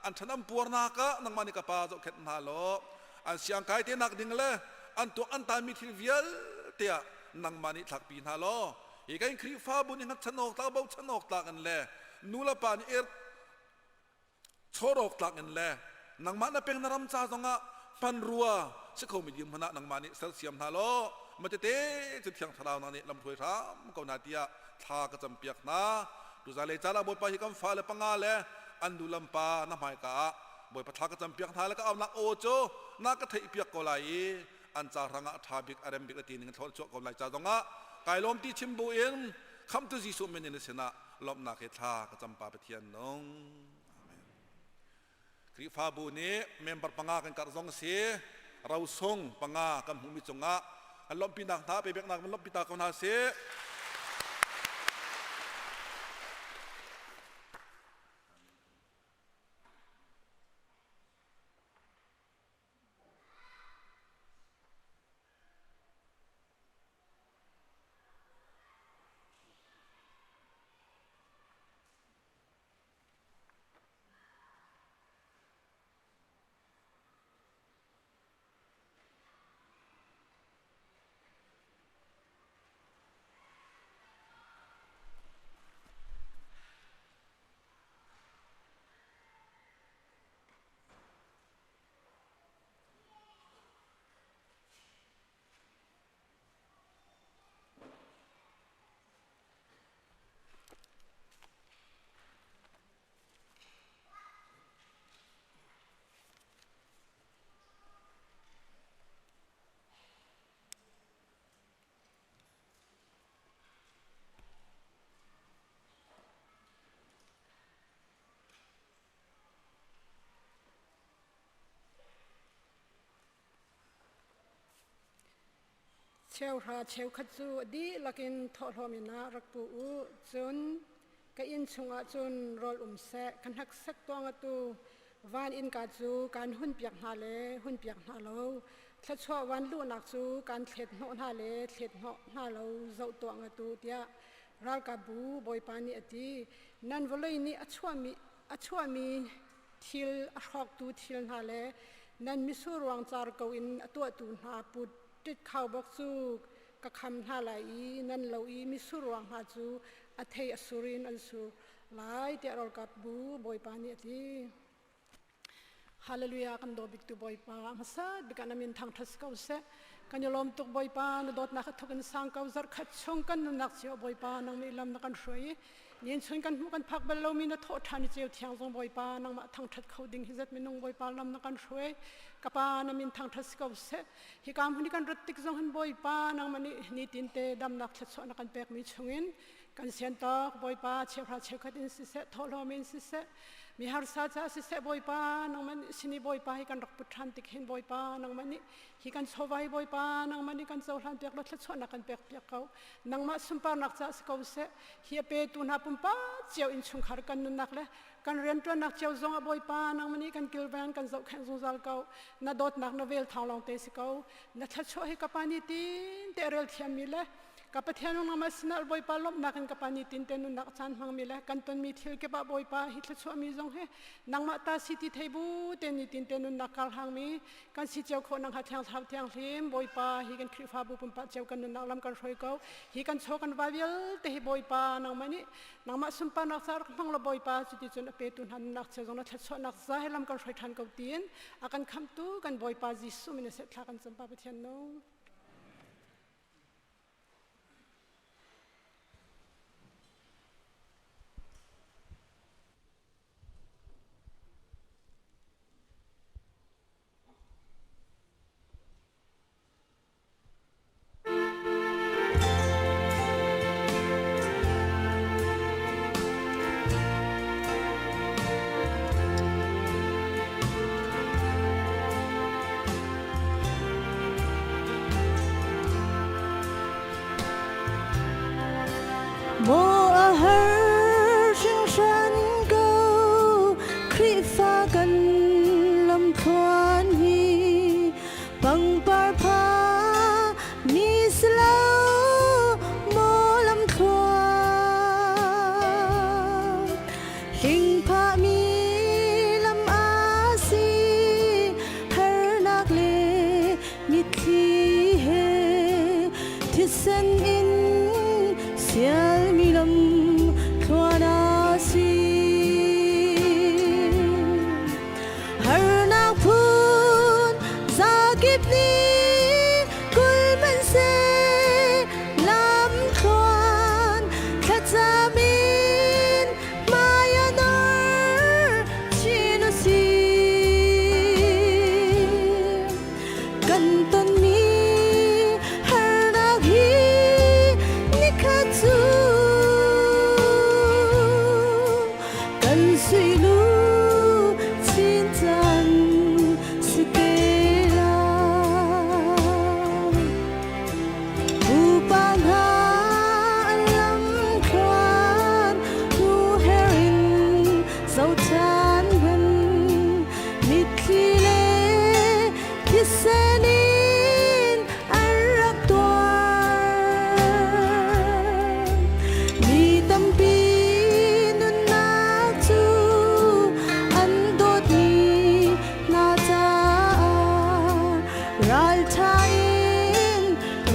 อันฉันอันปวดนักะนังมันกระปาจะเข็นนาโลอันเสียงไก่เตนักดิ่งเลยอันตัวอันตามีที่เวียลเตียนังมันถักปีนาโลอีกไอ้ครีฟ้าบุญยังฉันออกตาเบาฉันออกตากันเลยนูละปานี่โชรอกตากันเลยนังมันน่ะเป็นนรำจ้าตรงอ่ะพันรัวสักคนมีดีมนะนังมันนี่เสียมนาโลมันจะเตะจะเที่ยงทาราวนั่นนี่ลำถวยรำก็นาเตียทากระจำเปียกนาดูใจเลยจ้าละบอยไปที่กำฟ้าเลยปังงาเลยอันดูลำปาน้ำหายกะบอยปะทากระจำเปียกทาแล้วก็เอานักโอโจนักกระเทยเปียกก็ไหลอันจารังทาบิกอารัมบิกตีนึงทอดชั่วก็ไหลจ้าตรงอ่ะกายลมที่ชิมบุเอ็นคำตุจิสุเมนินเสนาลมนักเฮทากระจำปาไปเทียนน้องคริฟ้าบุนี้เมมเบอร์ปังงากันกระซองเสียเราส่งปังงากันหูมิจงะอันล้มปีนักท้าไปเบียกนักมันล้มปีตาคนหาเสียเชลราเชลขัดจูดีลักินทอดหอมินารักปูอุจนก็อินชงอาจนรอลเสะกันหักสักตัวงตูวานอินกาจูการหุ่นเปียกหาเลหุ่นเปียกหาโลถ้าชัววันลู่นักจูการเท็ดหอหาเลเท็ดหอหาโลเจ้าตัวงตูเดียรัลกาบูบอยปานีอดีนั่นวันเลยนี่อชัวมีทิลรอกตูทิลหาเล นั่นมิสูรวงจารกวินตัวตุนหาปุดติดข่าวบอกจูกะคำหาไหลนั่นเราอีมิสูรวงหาจูอเทยอสุรินอันสูหลายเตะเรากับบูบอยปานี่ทีฮาเลลูยากันโดบิกตุบอยปามาสัดบิกันนามินทางทัศกาวเสกันยลมตุกบอยปานดอดนักทุกันสังกาวซาร์ขัดชงกันนักเสียบอยปานังมีลำนักกันช่วยยินชนกันหูกันพักเบลลมีนัทโทษทันเจียวเทียงทรงบอยปานังมาทางทัศเขาดิ่งฮิจัดมินงบอยปาลำนักกันช่วยกับปานามินทางทัศกาวเสฮิกามหุนิกันรถติกทรงหันบอยปานังมันนี่ตินเตดำนักทัศนักกันแปกมีชงอินกันเสียนตอกบอยปาเชื่อพระเชื่อขัดอินสิเสทอลโฮมินสิเสมีฮาร์ซาจ้าสิเสบอยปานังมันสินีบอยปาฮิกันรักพุทธันติกเห็นบอยปานังมันนี่ฮิกันโซวายบอยปานังมันนี่กันเจ้าหลานเปียกรถชนนักกันเปียกเปียกเขานังมาสุมปานักจ้าสกาวเสเฮียเปตุนาปุ่มป้าเจียวอินชุงขารกันนุนักเลยกันเรียนตัวนักเจียวซงอบอยปานังมันนี่กันกิลแวนกันเจ้าแข่งซงซาลเขานาดอดนักนาเวลทางลองเตสิเขานาทัชโชฮิกับปานิตินเตเรลเทียมมิเลกับประเทศนู้นมาสินาบอยปาลบนักกันกับปานิตินเตนุนักจันมังมิเลกันต้นมีทิลเก็บบอยปาฮิตเลชัวมีจงเฮนังมาตาสิติเทบูเตนิตินเตนุนักกัลหังมีกันสิเจ้าคนนังหัดเทียงทับเทียงลิมบอยปาฮิกันคริฟาบุปุ่มปะเจ้ากันนุนักลำกันช่วยเขาฮิกันโชกันวาวิลเตฮิบอยปานังมันนี่นังมาสุมปานักซาร์พังละบอยปาสิติจนเปตุนหันนักเจ้าจงนักทัศนักซาให้ลำกันช่วยทันเขาตีนอากันคำตู้กันบอยปาจิสุมินเสตลากันสัมปะประเทศนู้นMo a har jing shan go kri fa kan lam thuan hi bang par pha mi slow mo lam thuan hing pha mi lam a si har nak le mi thi he thisan in sial mi lam thuana si har na phun za kip ni kul man se lam thuan kha chamin maya nor chinu si kan ton mi har na hi nikhatsu kan sui lu chin chan sikela upang ha lam khan nu herin sau chan han mitlile kisenin arak tuan mi tampi nun na chu an dot ni na cha ral thain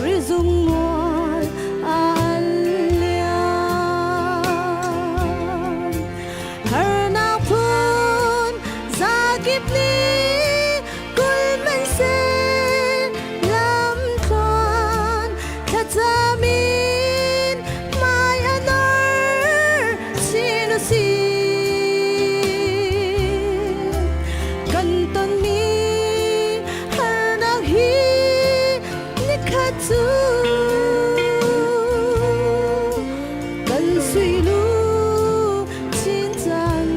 rizum mol al liam har na phun za kip ni kul man se lam thuan kha chamin mai anor sinu si kan ton mi har na hi nikhatsu kan sui lu chin chan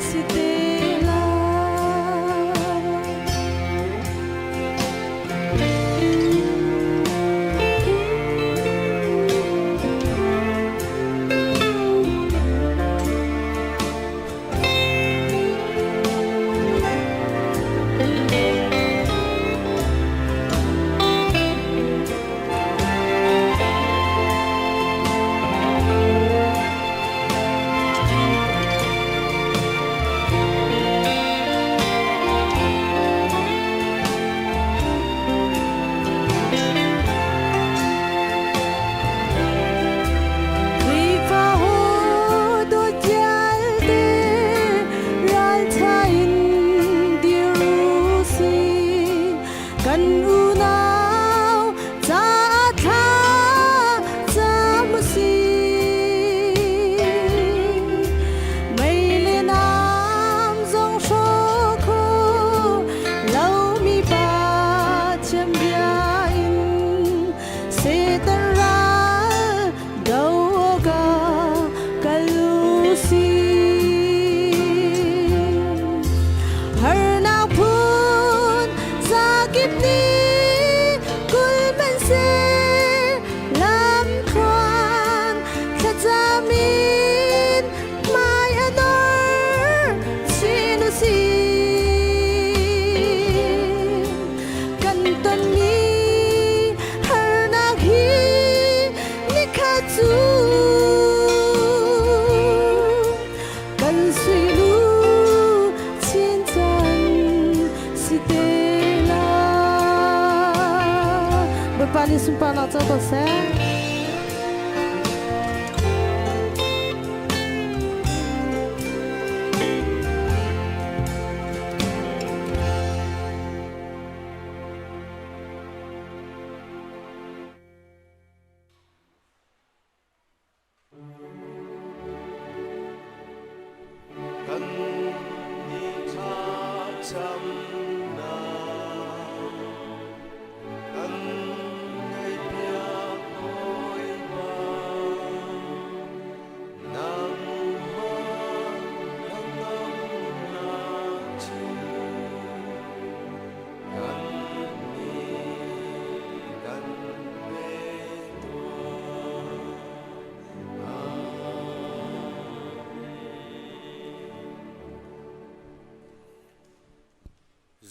sitela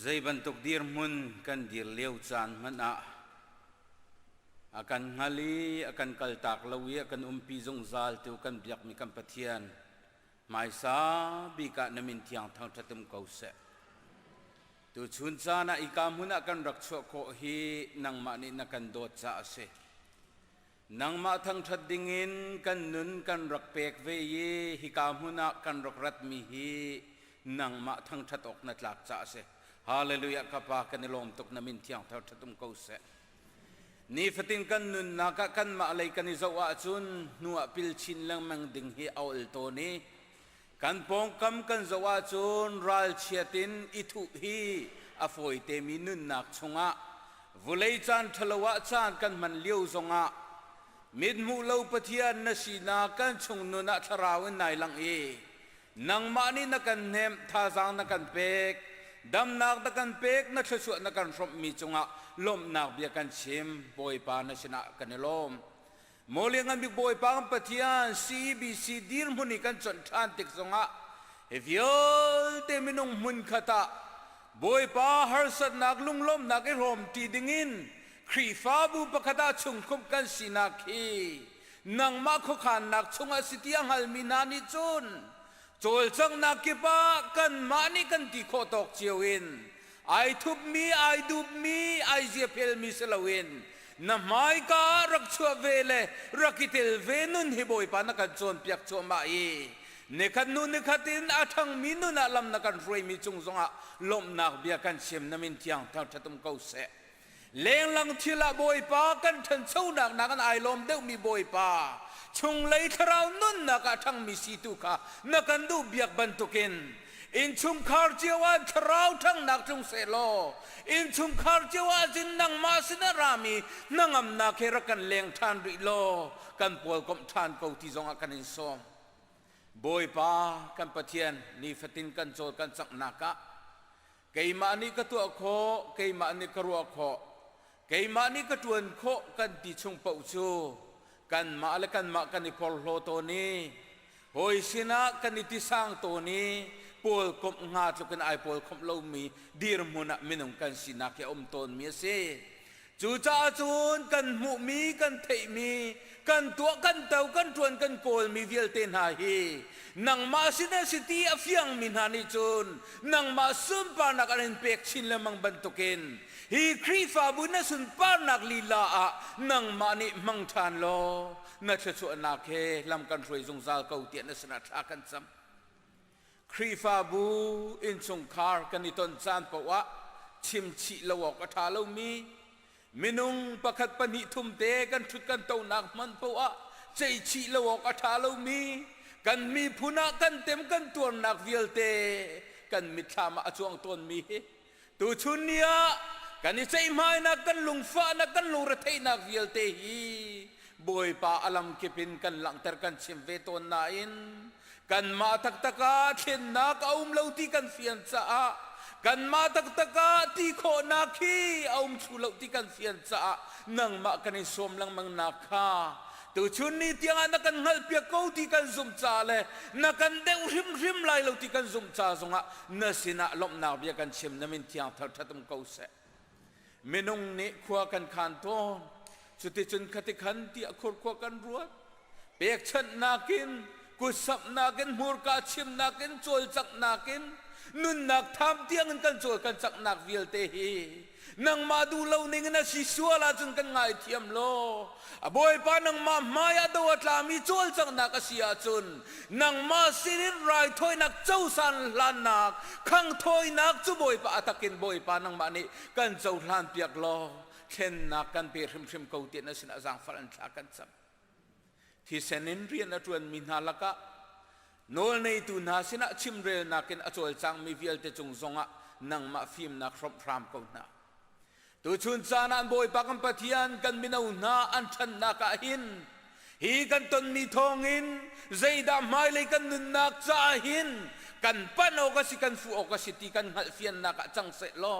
Zai bantuk dir mun kan dir leu chan mana akan ngali akan kaltak lawi akan umpi zong zal tu kan biak mi kan pathian mai sa bika namin tiang thang thatum kau se tu chun cha na ikam hun akan rak chho ko hi nang ma ni na kan dot cha ase nang ma thang that dingin kan nun kan rak pek ve ye hi kam hun kan rak rat mi hi nang ma thang that ok na tlak cha ase Hallelujah kapa kanilom tok namin tiang thar thatum kau se ni fatin kan nun naka kan ma alai kan izawa chun nuwa pil chin lang mang ding hi aul to ni kan pong kam kan zawa chun ral chiatin ithu hi afoi te mi nun nak chunga vulei chan thalawa chan kan man liu zonga mid mu lo pathian na sina kan chung nuna tharawin nai lang e nang mani na kan nem tha jang na kan pek dam nak na kan pek na thsu na kan from mi chunga lom nak bia kan chim boy pa na sina kan lom moling an big boy pa kan pathian cbc dir muni kan chon than tik zonga eviol te minung mun khata boy pa harsat nak lung lom nak e rom ti dingin khri fa bu pakata chung khup kan sina khi nang ma kho khan nak chunga sitiang hal minani chun chol chang nak ki pa kan mani kan ti kho tok chiawin ai thup mi ai dup mi ai jepel mi selawin na mai ka rak chua vele rakitel venun hi boy pa na kan chon piak chwa ma e ne khan nu ne khatin athang mi nu na lam na kan roi mi chung zonga lom nak bia kan sim na min tiang thar thatum kau se leng lang thila boy pa kan than chau nak na kan ai lom deu mi boy pa chung lei tharau nun na ka thang mi si tu kha na kan du biak bantukin in chung khar chiwa tharau thang nak chung se lo in chung khar chiwa jin nang ma sina rami nangam na khera kan leng than ri lo kan pol kom than ko ti zonga kan in som boy pa kan pathian ni fatin kan chol kan sak naka keima ni ka tu kho keima ni ka ru kho keima ni ka tuan kho kan ti chung pau chu kan ma le kan ma kan ni pol lo to ni hoi sina kan ni ti sang to ni pol kom nga chu kan ai pol kom lo mi dir muna minung kan sina ke om ton mi se chu cha chun kan mu mi kan thei mi kan tua kan tau kan tuan kan kol mi vial ten ha hi nang ma sina siti afiang min ha ni chun nang ma sum pa nak an pek chin lamang bantukin hi kri fa bu na sun pa nak lila a nang ma ni mang than lo na chu na ke lam kan roi zung zal kau tian na sana tha kan sam kri fa bu in chung khar kan ni ton chan pa wa chim chi lo ka tha lo mi minung pakhat pani thum te kan thut kan to nak man pa wa chei chi lo ka tha lo mi kan mi phuna kan tem kan tuan nak vial te kan mi thama achuang ton mi tu chunia kan ni chei mai na kan lung fa na kan lung ra thei nak vial te hi boy pa alam kipin kan lang ter kan chim ve ton na in kan ma tak taka thin na ka lo ti kan fian cha a kan ma tak taka ti kho na khi chu lo ti kan fian cha a nang ma kan som lang mang na kha tu chun ni tiang na kan ngal pia ko ti kan zum cha le na kan deu rim rim lai lo ti kan zum cha zonga na sina lom na bia kan chim na min tiang thar thatum ko se minung ni khwa kan khan ton chuti chun khati khan ti akhor khwa kan ruat pek chan nakin kusap nakin murka chim nakin chol chak nakin นุนนักทำเตียงกันโจกันจักนักวิลเตฮีนังมาดูเล่านิ่งนะสิสัวลาจนกันง่ายเทียมโลบอยปานังมามายาดวัดลามีโจลจักนักเสียจุนนังมาสิริไรถอยนักเจ้าสันลานนักขังถอยนักจูบอยปาตะกินบอยปานังมานี่กันเจ้าลานเปียกโลเช่นนักกันเปียริมริมเกาเตียนสินะจังฟันชากันซ้ำที่เซนินเรียนจวนมินาลกะโนลในตุนาสินะชิมเรนักกินอจอยจังมีวิลเตจงซงะนังมาฟิมนักครบพรามกูนาตัวชุนซานันบอยปักปะเทียนกันมินานาอันชันนักหินฮีกันตนมีทองหินใจดำไม่เลยกันนุนนักจ่าหินกันปั้นโอกาสิกันฟูโอกาสิตีกันหัดเฟียนนักจังเสลอ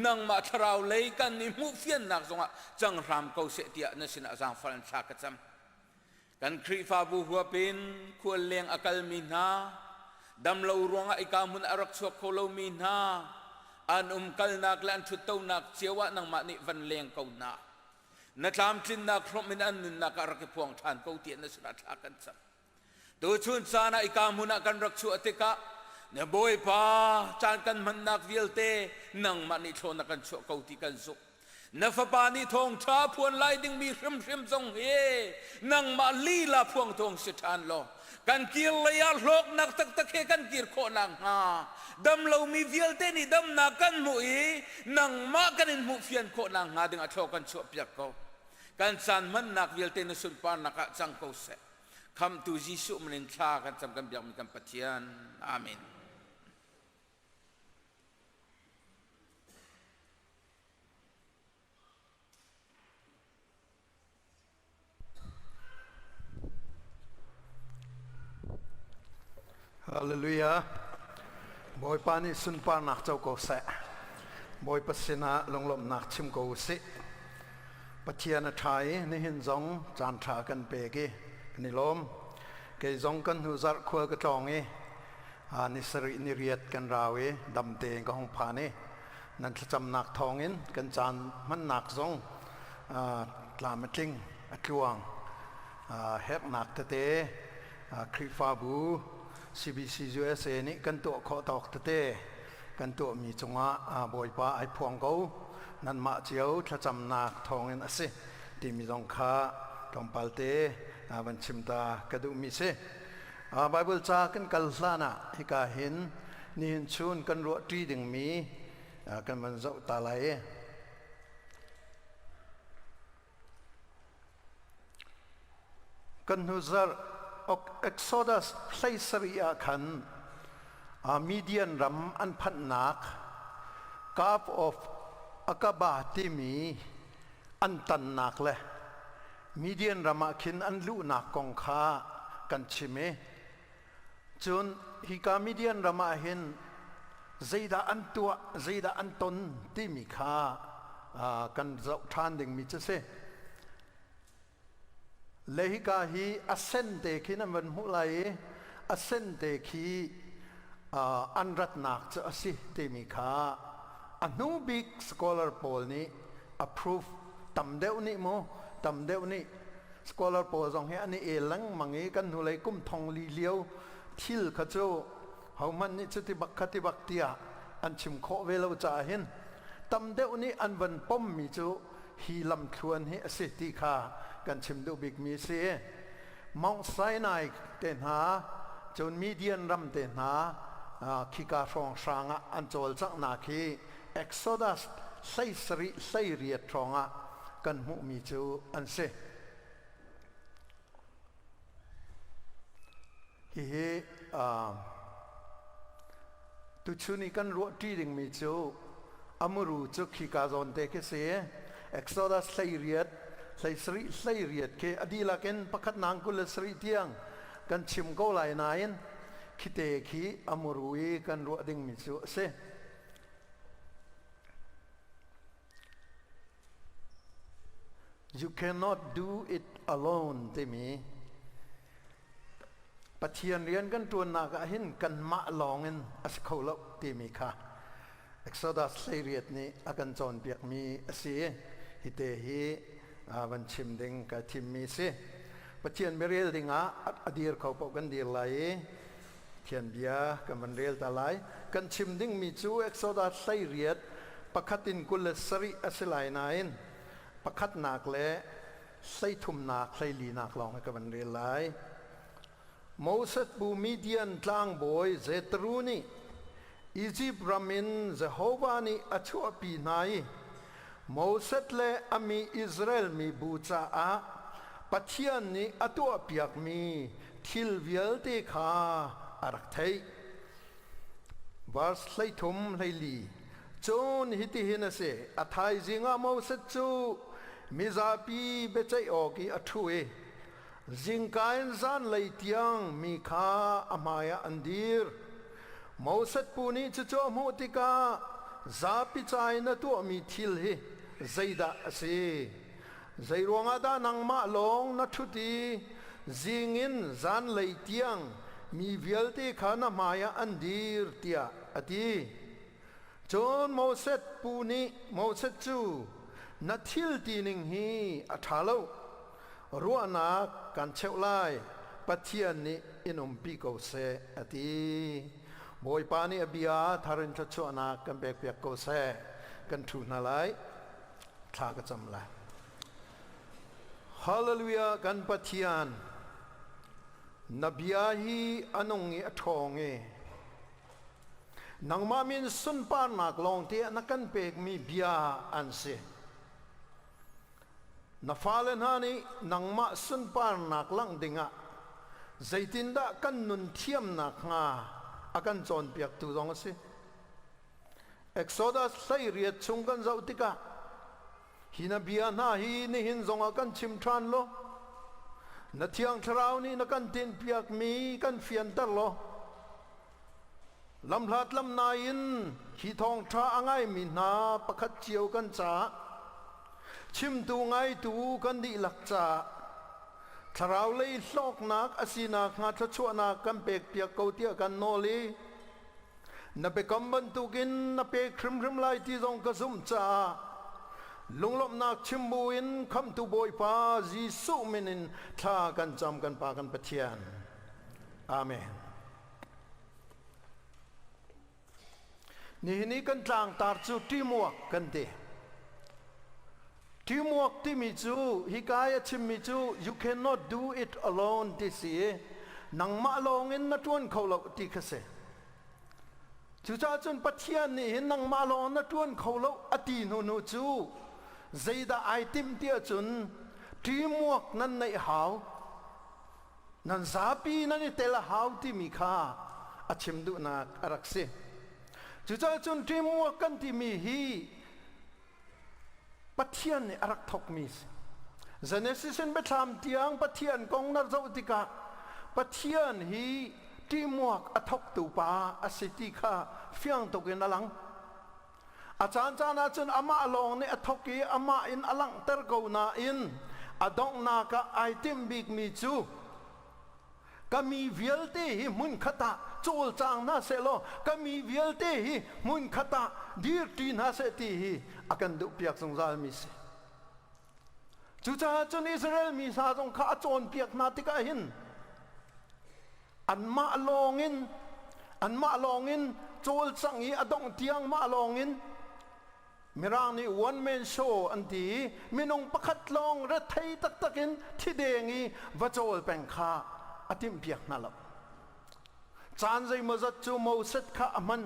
นังมาทราวเลยกันนิมุเฟียนนักซงะจังรามกูเสตียนสินะจังฟันชากัจจำกันครีฟาบูหัวเป็นควรเลี้ยงอากาลมินาดำเลวรวงไอกามุนอารักษวกโคโลมินาอันกัลนักและอันชุดเต้านักเชียวนังมานิวันเลี้ยงเขานานักลามจินนักพรหมินอันนักอารักพวงทานเขาเตียนสนัดอากันสัมตัวชุนซานาไอกามุนอากันรักษวติกะเนบอยป้าจานกันมันนักวิลเตนังมานิโชนักกันชั่วเขาตีกันสุนฟปานิทองชาพวนไลดิงมีริมริมทรงเฮนังมาลีลาพวงทองสิทานโลกันกิลยาโลกนักตักตะเคกันกิรโคนังฮาดำเรามีวิลเตนี่ดำนักกันมุยนังมากันอินมุฟิยนโคนังฮาดึงอัชกันชั่วเปียกเขากันสันมันนักวิลเตนสุนปานนักจังเขาเสคำตูจิสุมันอินชากันจำกันเบียกมีกันปัจเจียนอาเมนฮาเลลูยาบอยปานิสุนปานักเจ้าโกเสบอยปัสนาลงลมนักชิมโกสิปัจเจียนไทยนี่หินจงจานทากันเปกีนี่ลมเกยจงกันหูจัดขวากระจองนิสรินิเรียดกันราวดำเตงก็ห้องผานี่นั่นจำนักทองอินกันจานมันนักจงลามจิงอัดลวงเฮ็ดนักเตคริฟาบูCBC-USA นี่กันตัวขอตอกเตะกันตัวมีจงอาบอยป้าไอพวงเขานั่นมาเจียวถ้าจำนักทองเงินสิที่มีจงค้าตองปัลเตบันชิมตากระดูมีสิไบเบิลจากันกัลลานะให้กาเห็นนี่เห็นชุนกันรัวตีดึงมีกันมันเจ้าตาไหลกันหูซาExodus ไซสริยาขันมีเดียนรำอันพันนักกาฟออฟอากาบาที่มีอันตันนักเลยมีเดียนรำขินอันลุนักกองค้ากันชิเมจนฮิกามีเดียนรำเห็นใจดาอันตัวใจดาอันตนที่มีค้ากันเจ้าทานดึงมีเจเซเลหิกาฮีอัเซนเตคีนั่นมันมุไลอัเซนเตคีอันรัตนักจะสิเตมิคาอันนูบิกสกอลาร์โพลนี้ approve ตำเดวนี่โมตำเดวนี่สกอลาร์โพลสองเฮอันนี้เอลังมังเอกันหุไลกุมทองลีเลียวทิลขจโจเขามันนี่จุดที่บักคติบักเตียอันชิมโคเวลาจ่าเห็นตำเดวนี่อันวันป้อมมีจูฮีลำครวนเฮสิติคากันชิมดูบิกมีเสียมองไซนายเตนหาจนมีเดียนรำเตนหาขีกาฟองสางอันโจลจักนาคีเอ็กโซดัสไซสริไซเรียทองกันมุมีจูอันเซฮีตุชุนีกันรัวที่ดึงมีจูอมรูจูขีกาจอนเตกเสียเอ็กโซดัสไซเรียใส่สริใส่เรียดเคอดีละกันประคัดนางกุลสริเทียงกันชิมก็ไหลนายนคิเตคีอมรุยกันรัวดิ่งมิสุเซ You cannot do it alone เตมีปัจเจียนเรียนกันตัวนักหินกันมาลองอินอัสเขาลเตมีค่ะ Exodus ใส่เรียดนี้อากันจอนเปียกมีเสียฮิเตฮีวันชิมดิงกับทิมมีสิปัจเจียนเบรียลดิงอดีร์เขาปกันดีไลเทียนเบียกับมันเรียลตาไล กันชิมดิ้งมีจูเอ็กโซดัสไซเรียดประคัตินกุลสริอสิไลนายนประคัดนักเละไซทุมนักไซลีนักลองให้กันเรียนไลโมเสสบูมีเดียนตลางบอยเจตรูนีอียิปต์รามินเจโฮวานีอชัวปีนายโมเสสเลอามีอิสราเอลมีบูชาอาปัจเจียนนี้อตัวเปียกมีทิลเวลเตคาอารักไทวาสไลทุมไลลีจนฮิติหินเสอทายจิงาโมเสสจูมิซาปีเบจัยออกีอทุเอจิงกายนซานไลตียงมีคาอมายอันดีร์โมเสสปูนีจะโจมหุติกาซาปิจายนตัวมีทิลเฮใจดาเสใจรวงอาดานังมาลงนัทุตีจิงินซานไลตียงมีเวลเตคานามายอันดีร์เตียอดีจนโมเสสปูนีโมเสสจูนัทิลตีนิงฮีอัฐาโลรัวนักการเชวไลปัจเจียนนี้อินอมปีโกเซอดีบอยปานีอบิอาทารินชัชวนักกันเบกเปียกโกเซกันทูนาไลทากจำไลฮาเลลูยากันปัจเจียนนบีอาฮีอันงเอทองเอนังมามินสุนปานักลองเตียนักกันเปกมีบิอาอันเซนาฟาเลนฮานีนังมาสุนปานักลังดิงะใจตินดากันนุนเทียมนักงาอากันจอนเปียกตูดองเซเอ็กโซดัสไซเรียดชงกันเจ้าติกะฮินาบิอานาฮีนี่หินจงอากันชิมทรานโลนัทยังทราวนี่นักกันตินเปียกมีกันเฟียนตลอลำลัดลำนายินขีทองท้าง่ายมีนาประคัดเจียวกันจ้าชิมตูง่ายตูกันดีหลักจ้าทราวเลยโลกนักอาศินักงาชัวนักกันเปียกเปียกเกาเตียกันโนลีนับไปกำบันตุกินนับไปครึมครึมไล่ที่ทรงกระซุ่มจ้าลุงลบนักชิมบุญคำตูบอยป้าจีสุมินินท่ากันจำกันปากันปะเทียนอาเมนนี่กันจางตาจูที่มัวกันเดที่มัวที่มิจูฮิกายชิมมิจู you cannot do it alone ที่สินังมาลงอินนัทวนเขาหลอกที่กษะจูจ้าจนปะเทียนนี่เห็นนังมาลงนัทวนเขาหลอกอดีนูจูใจดาไอติมเตียจนที่มัวนั้นในหาวนั้นซาปีนั้นในแต่ละหาวที่มีค่าอาชิมดูนักอารักเซจุดจนที่มัวกันที่มีฮีปัทเทียนอารักทกมิสเจเนซิสเบทามที่ยังปัทเทียนกองนัรจาวติกาปัทเทียนฮีที่มัวอทกตูปาอสิติกาเฟียงตกินอลังอาจารย์จานาจนอามาลองเนี่ยอทกีอามาอินอลังเตอร์กูนาอินอดองนากะไอติมบิกมิจูก็มีเวลเตหิมุนขตาโจลจางนาเซโลก็มีเวลเตหิมุนขตาดีร์ตีนาเซตีหิอากันดุเปียกสงสารมิเสจุจ้าจนอิสราเอลมีสาจงข้าโจนเปียกนาติกาหินอันมาลองอินโจลจังฮีอดองเตียงมาลองอินมิรางนี่วันเมนโชอันที่มินงประคัดลองระไทยตักอินที่เดงีวะโจลแปงคาอาทิมเปียกนั่นแหละจานใจมาจัดจูโมเสตข้ามัน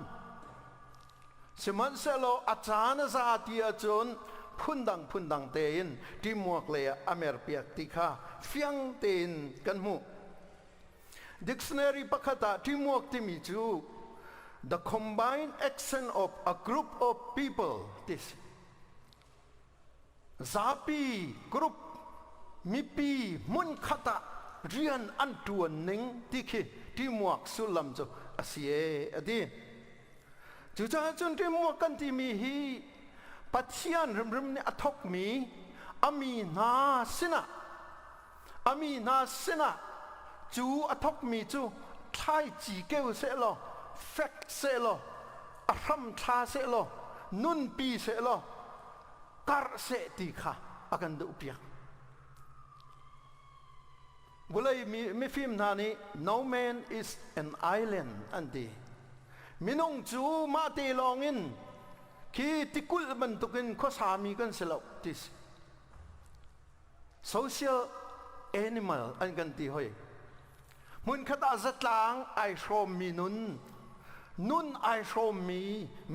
สมันเสโลอาจารย์ซาติอาจนพุ่นดังเตียนที่มัวเกลียอเมริเปียกติข้าเฟียงเตียนกันมูDictionary ประคตาที่มัวที่มีจู the combined action of a group of people this ซาปีกรุ๊ปมีปีมุนขตาเรียนอันตัวหนึ่งที่มัวสุลัมจูอาเซียอดีจุจ้าจนที่มัวกันที่มีฮีปัจเจียนริมเนี่ยอทกมีอามีนาสินะจูอทกมีจูไทยจีเกลเสโลเฟกเสโลอารมทาเสโลนุนปีเสโลการเสติค่ะอากันดูเปียกบุเลยมีฟิล์มนานี้ no man is an island อันดี มินงจูมาเตลองอินคีติกุลมันตุกินข้อสามีกันเสลาติส social animal อันกันตีหอยมุนขตาจัตลางไอชมมีนุนไอชมมี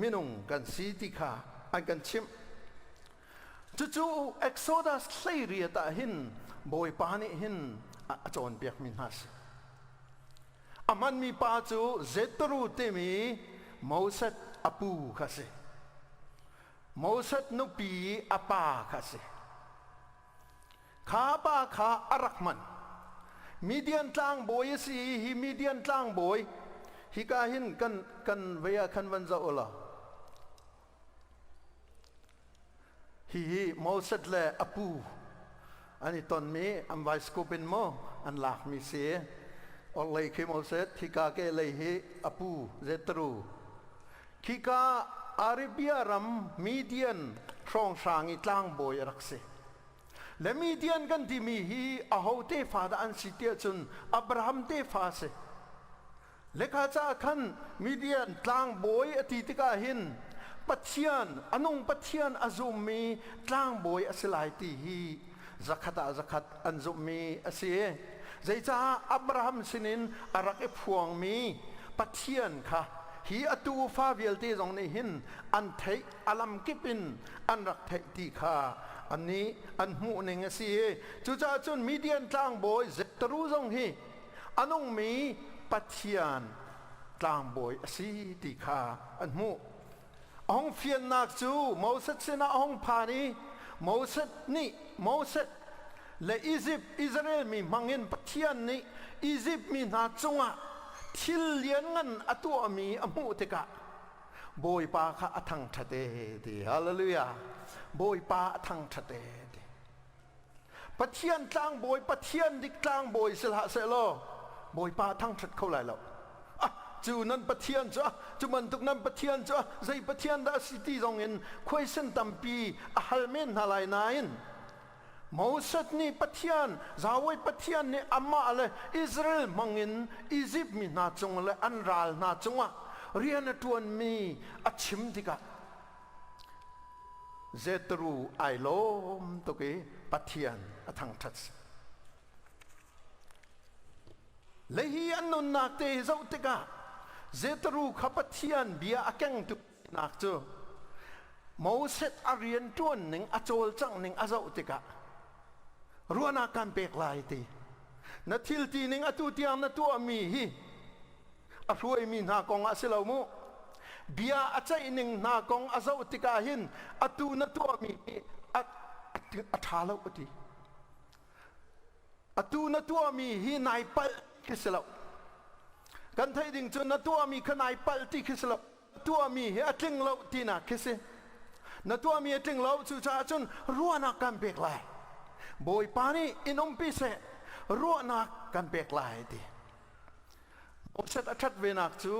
มินงกันสีติขาอันกันชิมจู่ๆเอ็กโซดัสไลเรียตาหินบอยปานิหินอาจารย์เบียกมินฮัสอามันมีป้าจูเจตรูเตมีโมเสสอปูข้าศึโมเสสนุปีอปาข้าศึข้าป้าข้าอารักมันมีเดียนต่างบอยสิฮิมีเดียนต่างบอยฮิกาหินกันเวียคันวันจะโอลาฮิโมเสสเลอปูอันนี้ตอนนี้อันไวสกูปินโมอันหลักมีเสียออกเลยคิโมเสสฮิกาเกเลยฮิอปูเจตรูฮิกาอาริเบียรัมมีเดียนช่องช่างอีต่างบอยรักเสและมีเดียนกันที่มีฮีอาหูเตฟาดอันสิเตียจุนอับราฮัมเตฟาเสและข้าจะขันมีเดียนต่างบอยอติติกาหินปัจเจียนอนงปัจเจียนอาซุมมีต่างบอยอสิไลตีฮีzakatอันซุมมีอเสียใจจ้าอับราฮัมสินินอารักเอพวงมีปัจเจียนค่ะฮีอตูฟาเวลตีจงในหินอันเทอลัมกิปินอันรักเทตีค่ะอันนี้อันหูหนึ่งสิจู่จ้าจนมีเดียนต่างบอยเจตรูจงฮีอันงมีปัจเจียนต่างบอยสิตีค่ะอันหูองเฟียนนักจูโมเสสนะองพานีโมเสสนี่โมเสสและอียิปต์อิสราเอลมีมังเงินปัจเจียนนี่อียิปต์มีนาจงะทิลเลียนเงินอตัวมีอมุติกะบอยปาข้าทังทะเตดีฮาเลลูยาบอยปาทังทะเตดีปัจเจียนต่างบอยปัจเจียนดิกต่างบอยสละเสลอบอยปาทังทัดเข้าไหลแล้วจูนั้นปัจเจียนจ้ะจูมันตุกนั้นปัจเจียนจ้ะใจปัจเจียนได้สิที่ตรงนี้คุยเส้นตัมปีฮัลเมนฮัลไลนายนโมเสสนี่ปัจเจียนจาวปัจเจียนนี่อามาเลยอิสราเอลมังอินอียิปต์มีนาจงเลยอันรัลนาจงะเรียนตัวมีอัจฉริยะเจตรูไอโลมตุกีปัจเจียนทั้งทัศเลยฮีอันนุนนักเตะเจ้าติกาเจตรูขับปัจเจียนเบียอักยังตุนักจูโมเสสอารียนจวนหนึ่งอโจลจังหนึ่งอาเจ้าติการัวนักการเปกลายตีนัดทิลตีหนึ่งอตุเตียงนัดตัวมีฮีอช่วยมีนากองอาศิลามุเบียอาใจหนึ่งนากองอาเจ้าติกาหินอตุนัดตัวมีอัฐาลอุติอตุนัดตัวมีฮีนายปัลคิสลากันไทยดิ่งจนนัดตัวมีขนายปัลติคิสลาตัวมีฮีอัดลิงลาตีนักคิสนัดตัวมีอัดลิงลาสุชาจนรัวนักการเปกลายบอยปานีอินอมพิเศษรัวนักการเปกลายตีโมเสสอัจฉริเวนักจู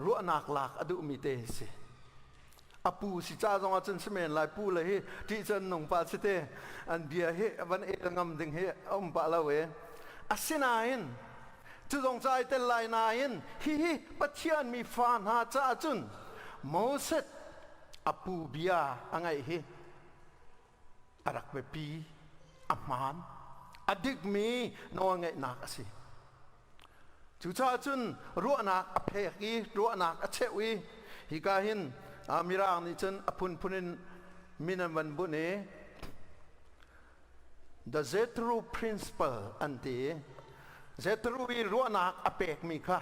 รัวนักหลักอดุมิเตสิอปูสิจ้าจงอาจารย์สมัยหลายปูเลยที่จันนงปาสิเตอันเบียเฮวันเองำดึงเฮอมปาละเวอาศินายินจุดงใจเตลายนายินฮิปัจเจียนมีฟานหาจ้าจุนโมเสสอปูเบียอังไงเฮอารักเวปีอามานอดิกมีนองไงนักสิจู่จ้าจุนรัวนักอเพกีรัวนักอเชวีฮิกาหินอามิรางนี่จุนอพุนินมินันวันบุเน่ the Zetru principle อันที่ Zetru วิรัวนักอเพกมีค่ะ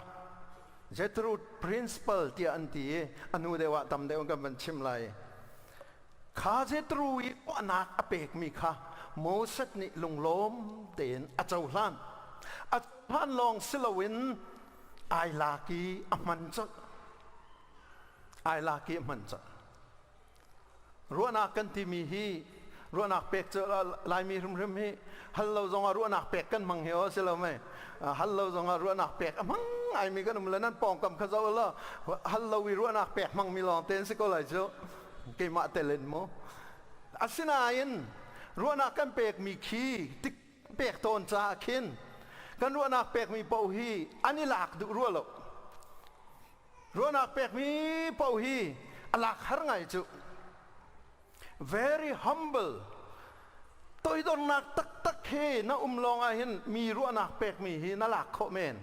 Zetru principle ที่อันที่อนุเดวะตำเดวกันบันชิมไลข้า Zetru วิรัวนักอเพกมีค่ะโมเสสนี่ลงล้มเตียนอาเจ้าล้านอาท่านลองสิลวินไอลากีอมันจักไอลากีมันจักรัวนักกันที่มีฮีรัวนักเป็กจะลายมีริมฮีฮัลโหลจงรัวนักเป็กกันมังเหรอสิลไหมฮัลโหลจงรัวนักเป็กมังไอมีกันมันนั้นปองกับข้าเจ้าละฮัลโหลวิรัวนักเป็กมังมีลองเต้นสิก็เลยเจ้าเกี่ยมาเตลินโมอาศินายินรัวนักกันเป็กมีขี้ติเป็กโตนจ้าขินกันรัวนักเป็กมีเป่าฮีอันนี้หลักดูรัวหรอก รัวนักเป็กมีเป่าฮีอลักหาไงจู very humble ตัวดนนักตักเฮนะลองเห็นมีรัวนักเป็กมีฮีนั่นหลักโคเมน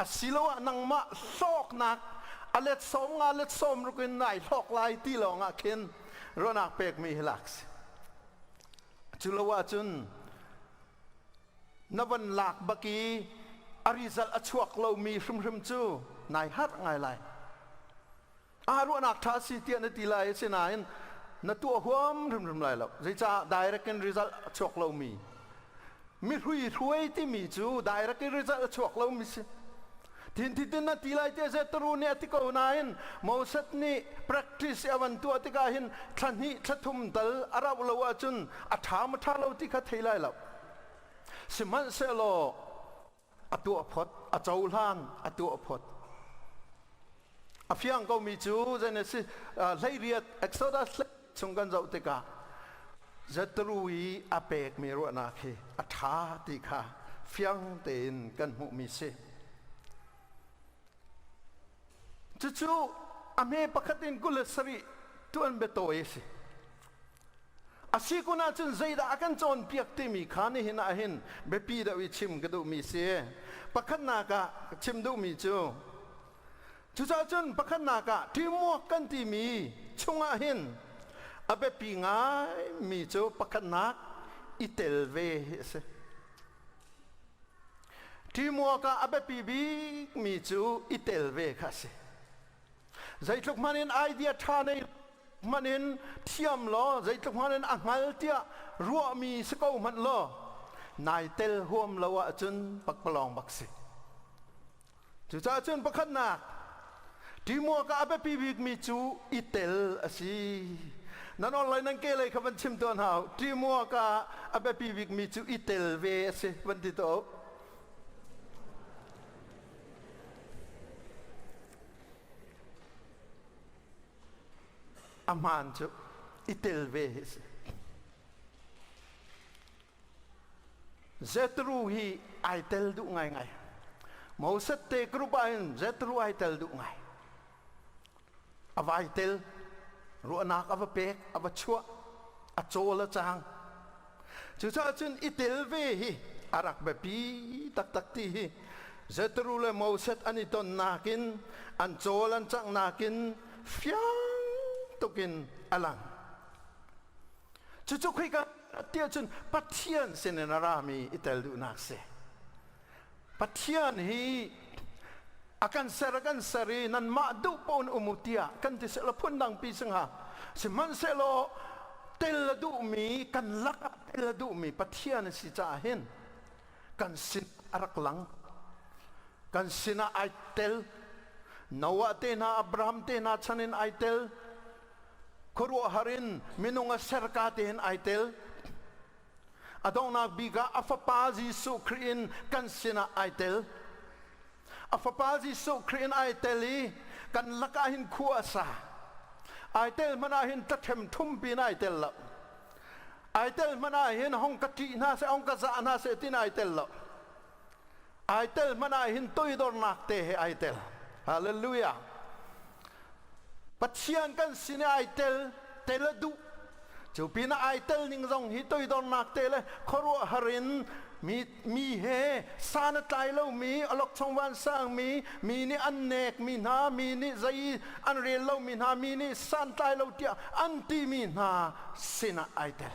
อาศิลวะนังมาซอกนักอเล็ดสมงาเล็ดสมรุกินไหนซอกลายที่ลองเข็นรัวนักเป็กมีหลักจุลวะจุนนวันหลักบักีอาริซัลอชวกเรามีริมจูนายฮัดไงไรรัวนักท้าสิเตียนตีไลเสนายนตัวหัวริมไรแล้วจะ direct result ชวกเรามีรวยที่มีจู direct result ชวกเรามีสิทินนั่นตีไลเจเจตรูเนี่ยที่เขานายมอสัตนี่ practice อวันตัวที่เขาเห็นทันนี้ทัทุมตัลอาราบเราว่าจุนอัฐามท่าเราที่เขาเทไลแล้วสิมันเสลออตัวพดอเจ้าล้านอตัวพดอฟิยังก็มีจูเจเนสิไลเรียด Exodus สงกันเจ้าติกาเจตรูอีอาเปกมีรัวนาคีอัฐาติกาฟิยังเต็นกันมุมิเซจู่อเมปขัดินกุลสรีตัวอันเบโตเอสิอาศัยกุณาจุนใจด่ากันจนเปียกที่มีขานี่เห็นเห็นเบปีดาวิชิมกระดูมีเสียปขันนากะชิมดูมีจูจ้าจุนปขันนากะที่มัวกันที่มีชงเห็นอาเบปีง่ายมีจูปขันนักอิเตลเวเสที่มัวกะอาเบปีบีมีจูอิเตลเวค่ะเสใจทุกมันเห็นไอเดียท่าในมันเห็นเทียมล้อใจทุกมันเห็นอ่างเตียรัวมีสกาวมันล้อนายเตลห่วมละวะจนปักปลองบักสิจู่ๆจนปักขันนักที่มัวกะอาเบปีบิกมีจูอิเตลสินั่นอะไรนั่งเกเลยขบันชิมตัวหาวที่มัวกะอาเบปีบิกมีจูอิเตลเวสิวันที่โตอามันจูอิเตลเวสเจตรูฮีไอเตลดูไงมอสเตกรูปายนเจตรูไอเตลดูไงอวายเตลรัวนักอวเปกอวชัวอโจละจางจู่ๆจนอิเตลเวฮีอารักแบบปีตักตีฮีเจตรูเลมอสอันนี้ตนนากินอันโจลันจังนากินฟิยังตุกินอลังจู่ๆคุยกันเที่ยวจนปัทเทียนเซนนารามีอิตาลีนักเสปัทเทียนฮีakan sari nan madu pon umutia kan ti sela phundang pi sanga siman selo tel du mi kan lak tel du mi pathian si cha hen kan sin arak lang kan sina aitel nawa te na abraham te na chanin aitel khuru harin minunga serka te hen aitel adong biga afapa jisu krin kan sina aitel afapazi so krin aiteli kan lakahin kuasa aitel manahin tathem thumpi na aitel la aitel manahin hong kati na se hong kaza na se tin aitel la aitel manahin toidor nakte he aitel hallelujah pathian kan sine aitel teladu chupina aitel ning jong hi toidor nakte le khoru harinมีเฮสานตายแล้วมีอลกชงวันสร้างมีนี่อันเนกมีนามีนี่ใจอันเรียนแล้วมีนามีนี่สานตายแล้วเดียอันที่มีนาสินะไอเดล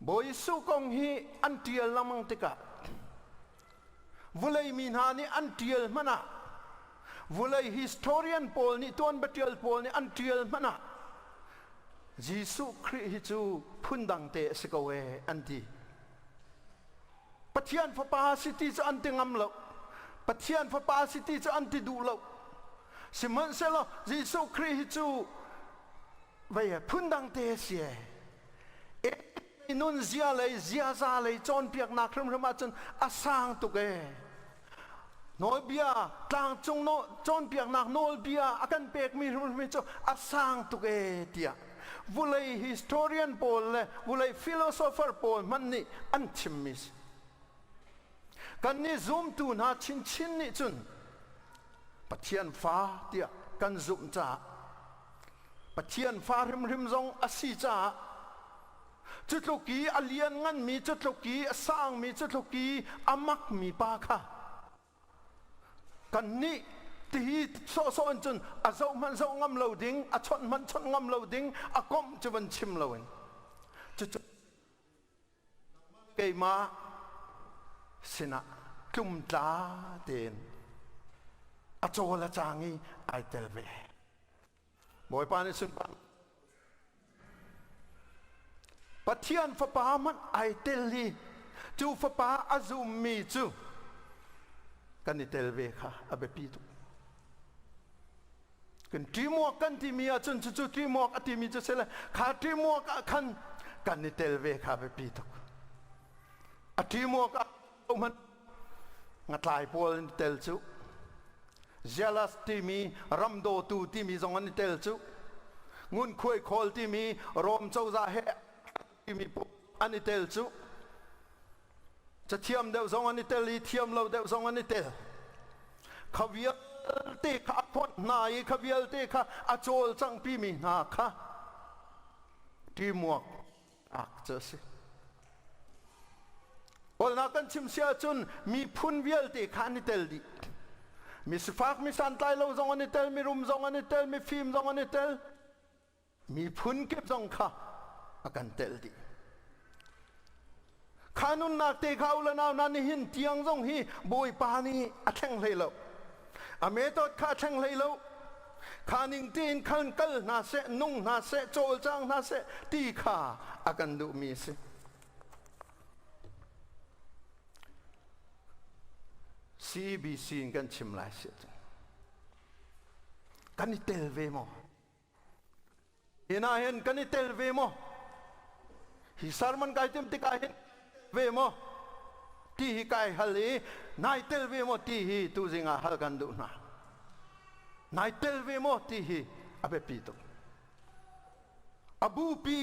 บอยสุกงฮีอันเทียลละมังติกะวุเลยมีนานี่อันเทียลมันนะวุเลย historian โพลนี่ตัวอันบัตเทียลโพลนี่อันเทียลมันนะยิสุคริสต์พุ่นดังเตะสกเวอันดีปัจจัยฟ้าปาสิติจะอันติงำลกปัจจัยฟ้าปาสิติจะอันติดูลกสิมันเสลยิสุคริสต์เวียพุ่นดังเตะเสียนุนเสียเลยเสียซาเลยจนเปียกนักครึ่งมาจนอาสางตุกเอโนเบียต่างจงโนจนเปียกนักโนเบียอาการเปียกมีจนอาสางตุกเอเดียวุเลย historian โพลเลยวุเลย philosopher โพลมันนี่อันชิมิส กันนี่ซุ่มตูนาชินนี่จุนปัจเจียนฟ้าเดียกันซุ่มจ้าปัจเจียนฟ้าริมซงอาศิจ้าจุดลูกีอเลียนงั้นมีจุดลูกีสร้างมีจุดลูกีอามักมีปาค่ะกันนี่ที่โซนจนอาเจ้ามันเจ้างำเหลาดิ้งอาชนมันชนงำเหลาดิ้งอากมจะวันชิมเหลาเองจุดเกยมาสินะกลุ่มตาเดนอาโจละจางีไอเตลเวบอยปานิสุนปังปัทยันฟ้าป่ามันไอเตลลีจูฟ้าป่าอาซูมีจูกันนิเตลเวค่ะอาเบปีตุกันทีมวกกันที่มีอาจนจูทีมวกอติมีจูเสละขาทีมวกขันกันนิเตลเวค่ะอาเบปีตุอทีมวกมันงัดลายพอลนิเตลจูเจลัสที่มีรัมโดตูที่มีทรงนิเตลจูงุนคุยคอลที่มีรอมเจ้าซาเฮที่มีอันนิเตลจูจะเทียมเดวทรงอันนิเตลเทียมเราเดวทรงอันนิเตลขวิลเตค่ะพอดนายขวิลเตค่ะอาโจลจังปีมีนาค่ะที่หมวกอักเจสิพอนักกันชิมเสียจุนมีพุนวิลเตค่ะนิเตลดีมีสฟากมีสันไตเราทรงอันนิเตลมีรุมทรงอันนิเตลมีฟิล์มทรงอันนิเตลมีพุนเก็บทรงค่ะอากันเตลดีขานุนนักเตะเขาละนาวนันหินเตียงทรงฮีบอยปานีอาแทงเลยแล้วอเมตอดข้าแทงเลยแล้วขานิงตีนขันกัลนาเสนุ่งนาเสโจลจังนาเสตีขาอากันดูมีสิCBC กันชิมลายเสียกันนี่เตลเวโมเห็นเห็นกันนี่เตลเวโมฮิสาร์มันกายเต็มติกายเห็นเวโมที่ฮิกายฮัลลีนายเตลเวโมที่ฮิตูซิงาฮัลกันดูนะนายเตลเวโมที่ฮิอาเบปีโตอบูปี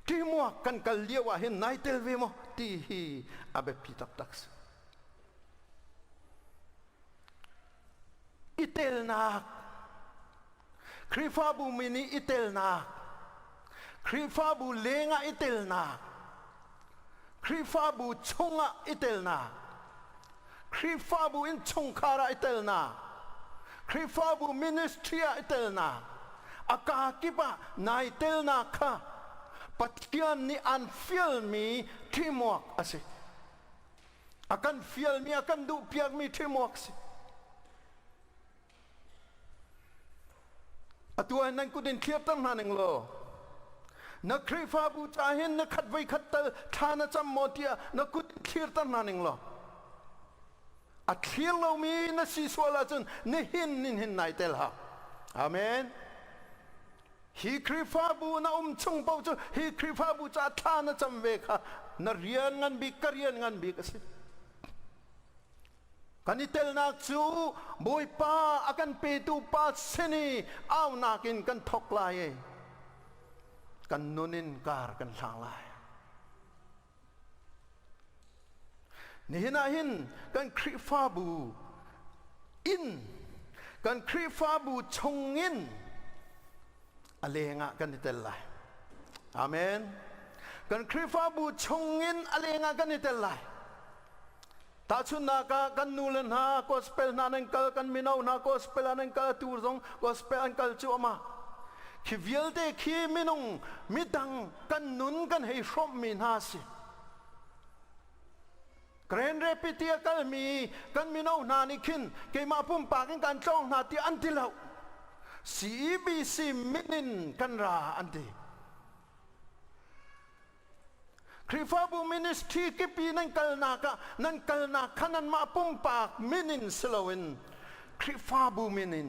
ที่มัวกันกัลเลียวเห็นนายเตลเวโมที่ฮิอาเบปีโตตักส์อิเตลนักคริฟาบูมินีอิเตลนักคริฟาบูเลงอิเตลนักคริฟาบูชงอิเตลนักคริฟาบูอินชงคาราอิเตลนักคริฟาบูมินิสทรีอิเตลนักอากากิปะนายเตลนักค่ะปัจจัยนี้อันฟิลมีที่หมวกสิอาการฟิลมีอาการดูเปียกมีที่หมวกสิตัวนั้นกูเดินเทียบตั้งนานเองโลนักคริฟาบูจาเห็นนักขัดไว้ขัดเตลทานะจำโมเตียนักกูเทียบตั้งนานเองโลอัดเทียเรามีนักสิสวลาจนนี่หินนายเตลฮะอาเมนฮีคริฟาบูนะชงเป้าจูฮีคริฟาบูจาทานะจำเวค่ะนักเรียนงานบิกเรียนงานบิกสิกันนี่เตลนักจูบอยป้าอากันเปตูป้าเซนีเอานักินกันทกลายกันนุนินการกันทางลายนี่นะหินกันคริฟาบูอินกันคริฟาบูชงอินอะไรงะกันนี่เตลลายอาเมนกันคริฟาบูชงอินอะไรงะกันนี่เตลลายตาชุนนักกันนูเลนฮากอสเปลนันกัลกันมินาวนักอสเปลนันกัลตูร์ซงกอสเปลนันกัลจูอามาขีวิลเดขีมินงมิดังกันนุนกันให้ชมมินาสิเกรนเรปิเตียกัลมีกันมินาวนานิคินเกมาพุ่มปากกันจ้องนาที่อันติเลาCBCมินินกันราอันติคริฟาบูมินิสทรีกิปีนันกัลนาคันันมาปุ่มปากมินินสโลวินคริฟาบูมินิน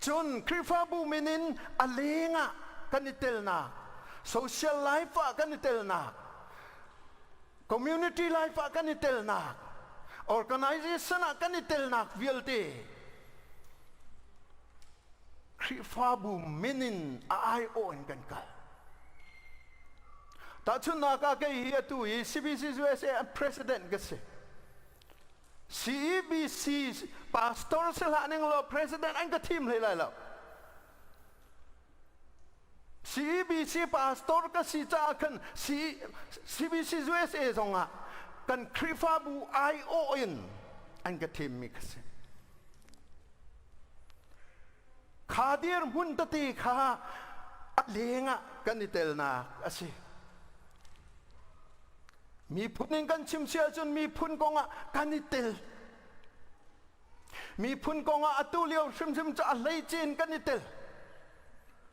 จนคริฟาบูมินินอเลงะกันนิเตลนาโซเชียลไลฟ์กันนิเตลนาคอมมูนิตี้ไลฟ์กันนิเตลนาออร์แกไนเซชันกันนิเตลนาวิลเตคริฟาบูมินินไอโอนกันกัล ta chun na ka ke hi tu hi CBC USA president ke se CBC pastor se la ning lo president ang ka team le la CBC pastor ka si cha kan CBC USA zonga kan krifa bu ION ang ka team mi ke se khadir mun tati kha lenga kanitel na asi mi puning kan chimsia chun mi pun konga kanitel mi pun konga atulio sim cha lei chin kanitel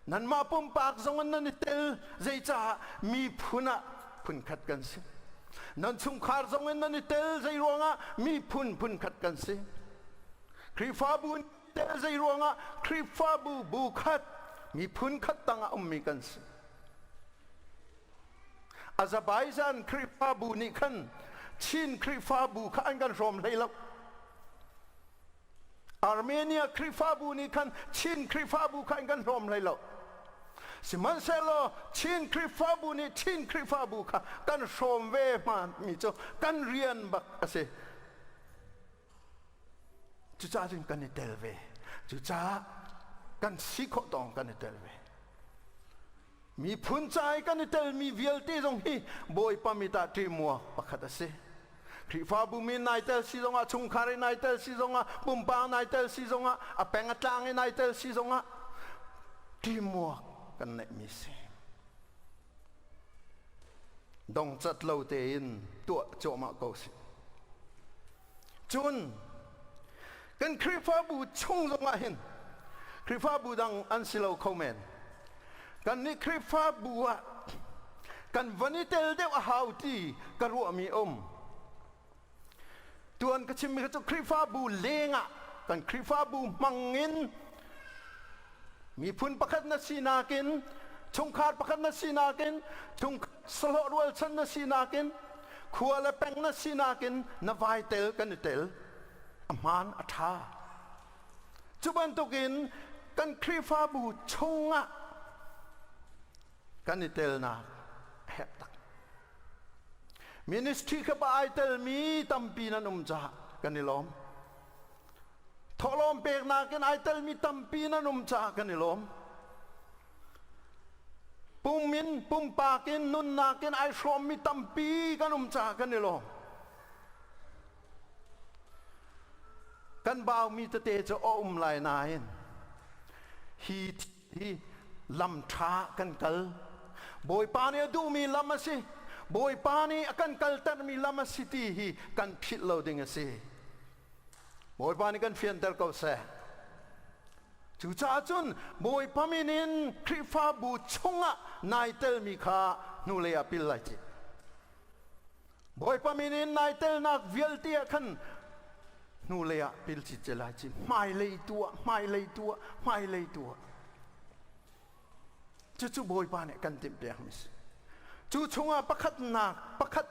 nan ma pum pak zongan nanitel zai cha mi puna pun khat kan si nan chung khar zongan nanitel zai ruanga mi pun khat kan si krifa bun zai ruanga krifa bu khat mi pun khat tanga mi kan si Azerbaijan krifa bu ni kan Chin krifa bu kha an kan rom leilo Armenia krifa bu ni kan Chin krifa bu kha an kan rom leilo Siman selo Chin krifa bu ni Chin krifa bu kha kan rom ve man mi cho kan rian bak ase chu cha jin kan ni tel ve chu cha kan si kho tong kan ni tel ve mi phun chai kan tel mi vialti jong hi boy pamita timua pakhat ase krifa bu mi nai tel si zonga chung khare nai tel si zonga pumpa nai tel si zonga apeng atlang nai tel si zonga timua kan ne mi se dong chat lo te in tua cho ma ko si chun kan krifa bu chung zonga hin krifa bu dang an silo komen kan ni krifa bua kan vanitel de hauti karu mi tuan ka chim ka krifa bu lenga kan krifa bu mangin mi phun pakhat na sinakin chung khat pakhat na sinakin chung salo rual chan na sinakin khuala peng na sinakin na vai tel kan tel aman atha chuban tokin kan krifa bu chunga kanitel na hep tak ministry ka ba aitel mi tampi na numcha kanilom tholom pek na ken aitel mi tampi na numcha kanilom pumin pumpa ken nun na ken ai shom mi tampi kanumcha kanilom kan baw mi te cho lai nain hi lam tha kan kal boy pani du mi lamasi boy pani akan kaltar mi lamasi ti hi kan phit loading ase boy pani kan fian ter ko se chu cha chun boy paminin krifa bu chunga naitel mi kha nu le apil lai chi boy paminin naitel nak vialti akan nu le apil chi chelai chi mai le tua chu boy pa ne kan tim pe mis chu chunga pakhat na pakhat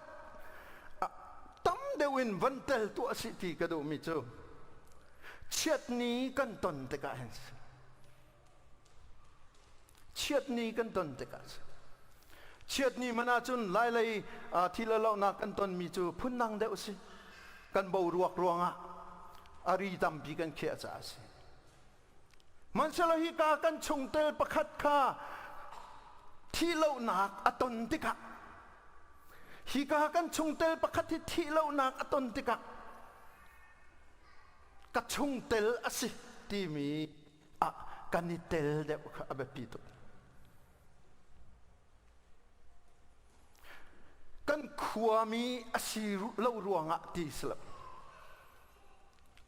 tam de win vantel tu asiti ka do mi chu chet ni kan ton te ka hens chet ni kan ton te ka chet ni mana chun lai lai thila lo na kan ton mi chu phun nang de usi kan bo ruak ruanga ari tam bi kan khia cha si man sala hi ka kan chung tel pakhat kha thi lo nak aton tika hi ka kan chung tel pakhat thi lo nak aton tika ka chung tel asi ti mi kan ni tel de abe pito kan khuami asi lo ruanga ti sla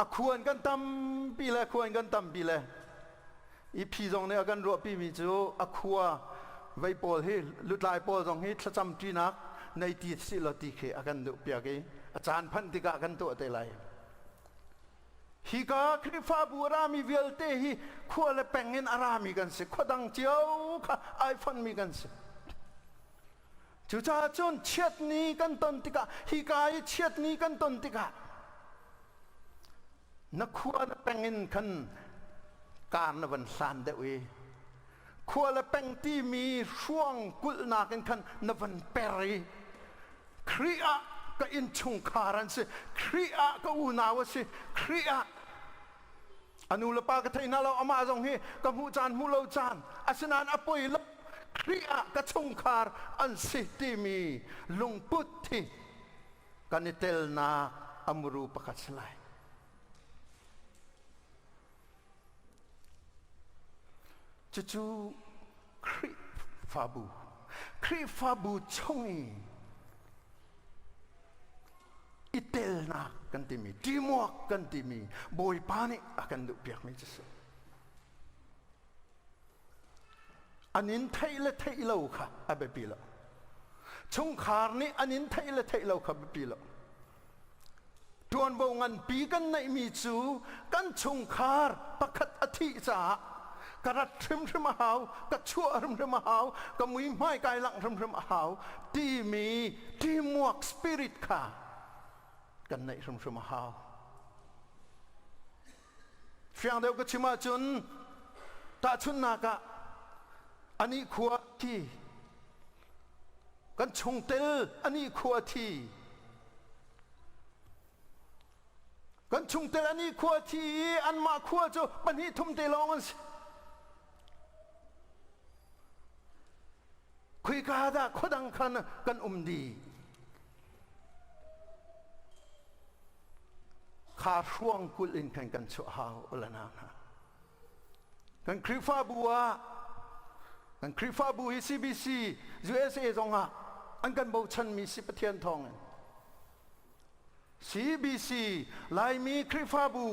akhuan kan tam pi le khuan kan tam pi le i phi jong ne kan ro pi mi chu akhua vai pol hi lutlai pol jong hi thacham ti nak nei ti si lo ti khe akan du pya ke achan phan ti ka kan to te lai hi ka krifa burami velte hi khole pengin arami kan se khodang chiao kha iphone mi kan se chu cha chon chet ni kan ton ti ka hi ka i chet ni kan ton ti ka na khua na pengin kan kan na van san de we ขวละแป้งที่มีช่วงกุลนากันคันนวันเปรีครีอาก็อินชงคารันสิครีอาก็อูนาวสิครีอาอนุลปากระเทยนาเราอามาจงเฮกับหูจานหูเราจานอาสนานอปุยลครีอากระชงคาร์อันสิที่มีลุงพุทธิกันเตลนาอมรูปกัสลายจู่ๆครีฟาบูชงอิเตลนากันที่มีดีมวกกันที่มีบอยปานิอากันดูเปียกไม่จะสุอันนี้ไทยและไทยเราค่ะอาเบปีละชงคาร์นี่อันนี้ไทยและไทยเราค่ะเบปีละทวนบงันปีกันในมีจูกันชงคาร์ประคัดอธิษากระทริมหาวกระชั่วริมหาวกระมุยไม้กายหลังริมหาวที่มีที่มวกสปิริตค่ะกันในริมหาวเฟียงเดียวก็ชิมาจุนตาชุนนากะอันนี้ขวดที่กันชงเตลอันนี้ขวดที่กันชงเตลอันนี้ขวดที่อันมาขวดจูบันนี้ทุ่มเตลองมันคุยกาดาขดังคันกันดีขาช่วงกุลินกันชั่วหาวอุลนากันคริฟ้าบัวกันคริฟ้าบุยCBC USA จงอ่ะอันกันบ่ชันมีสิบเทียนทอง CBC ลายมีคริฟ้าบุ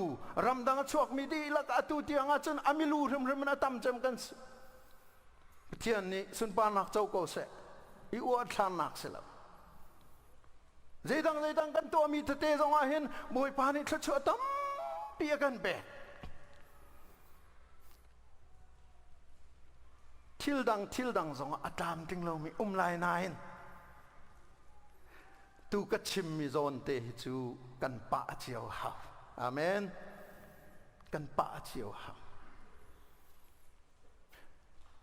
รำดังชวกมีดีลักอตุเตียงอาจนอามิลูริมนาตำจำกันเทียนนี้สุนปานักเจ้าโกเสอีอวดทานนักเสละใจดังกันตัวมีเตจงอ่ะเห็นบ่อยปานิทชัวตั้มเปียกันแบกทิลดังสองอาตามถึงเรามีลายนายตูกัดชิมมีโซนเตหิจูกันปะเจียวหาอาเมนกันปะเจียวหา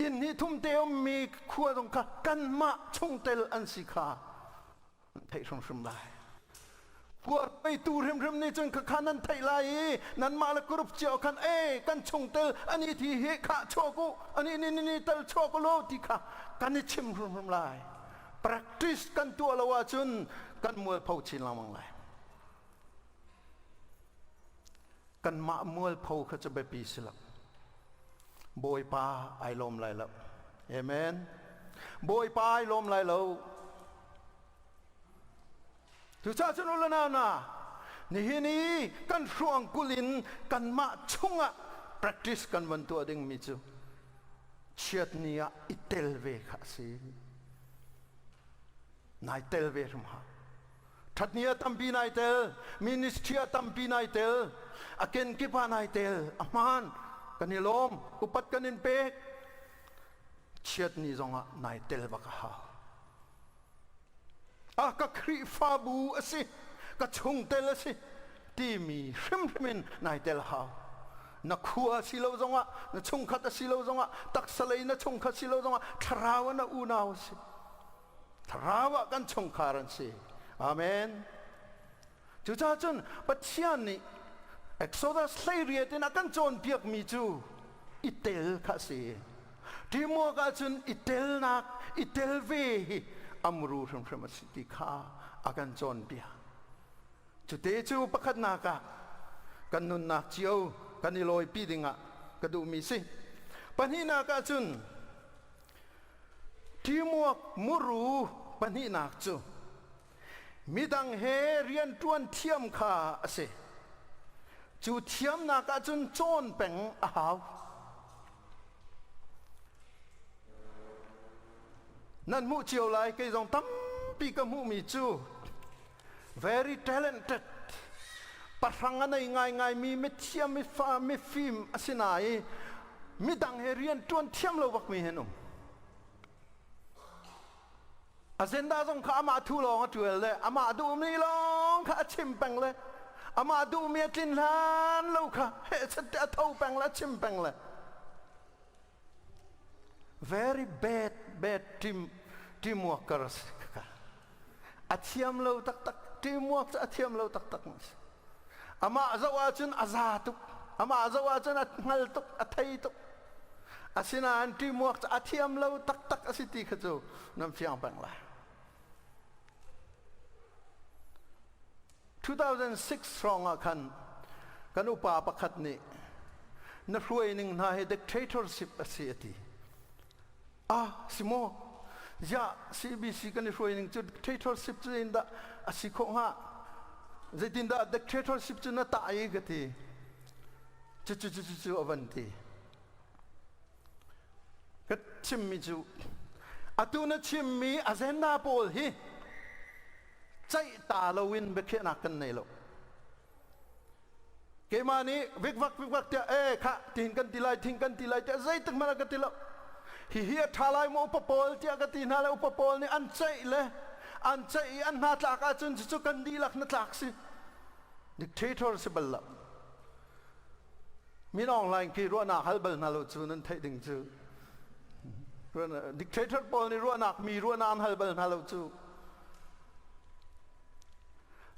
อินนี้ทุ่มเตียวมีขั้วตรงกันมาชงเตลอันสิกาไทยชมลายพวกไปตูริมนี่จนข้านั้นไทยลายนั้นมาแล้วกรุบเจียวกันกันชงเตลอันนี้ที่เฮข้าโชกุอันนี้นี่เตลโชกุโลที่ข้ากันนี่ชิมริมลาย practice กันตัวละว่าจนกันมัวเผาชินละมังลายกันมามัวเผาเขาจะไปปีสิละบอยปาไอลมลายแล้วเอเมนบอยปาไอลมลายแล้วทุกชาตินุลนานานี่กันช่วงกุลินกันมาชุ่งอะ practice กันวันตัวดึงมิจูเชียดเนียอิเตลเวข้าสินายเตลเวรมาทัดเนียตัมปีนายเตลมินิสเทียตัมปีนายเตลอาเกนกิปานายเตลอามานกันนิลมอุปัตกันนินเปกเชียดนี้จงอะนายเตลบักฮาก็ครีฟาบูสิก็ชงเตลสิที่มีริมนายเตลฮาวนักขัวสิโลจงอะนักชงขัดสิโลจงอะตักสลัยนักชงขัดสิโลจงอะทราวนักอูนาวสิทราวกันชงคารันสิอาเมนจุดจนปัจจัยนี้เอ็กโซดัสไลเรียตินักกันโจนเปียกมีจูอิเตลข้าสิที่มัวกันจนอิเตลนักอิเตลเวอัมรูรมสิติข้าอากันจนเปียจุดเตจูประคัดนักกันนุนนักเจียวกันนิลอยปีดิงะกระดูมีสิปัญหานักจุนที่มัวมุรูปัญหานักจูมีดังเฮเรียนตวนเทียมข้าสิจูเทียมนักจุนโจนเป็งอาหาวนั่นมูเจียวไลก็ยังตั้มปีกับมูมีจู very talented ปัจจังอะไรง่ายมีไม่เทียมไม่ฟ้าไม่ฟิล์มสินายมีดังเฮเรียนจวนเทียมเราบักมีเห็นอาเซนดาส่งข้ามาทูลองตัวเลยอามาดูมีลองข้าชิมแปงเลยอามาดูมีจินลานเราข้าเฮ้ฉันจะเท่าแปงแล้วชิมแปงเลย very bad teamworkers ka athiam lo tak teamwork athiam lo tak mas ama zawa chun azatuk ama zawa chun ngal tuk athai tuk asina an teamwork athiam lo tak asiti khachu nam fiang bangla 2006 rong kan upa pakhat ni na ruining na he dictatorship asiati simo ya CBC kan ruining chu dictatorship chu in da asikho ha zaitin da dictatorship chu na tai gati chu avanti kat chimmi chu atuna chimmi azenda pol hi chai ta lo win be khena kan nei lo ke mani vik vak te kha tin kan tilai thing kan tilai te zai tak mara ka tilo hi thalai mo upapol te ka tin hala upapol ni an chai an na tla ka chun chu kan di lak na tlak si dictator se balla min online ki ro na halbal na lo chu nan thai ding chu ro na dictator pol ni ro na mi ro na an halbal na lo chu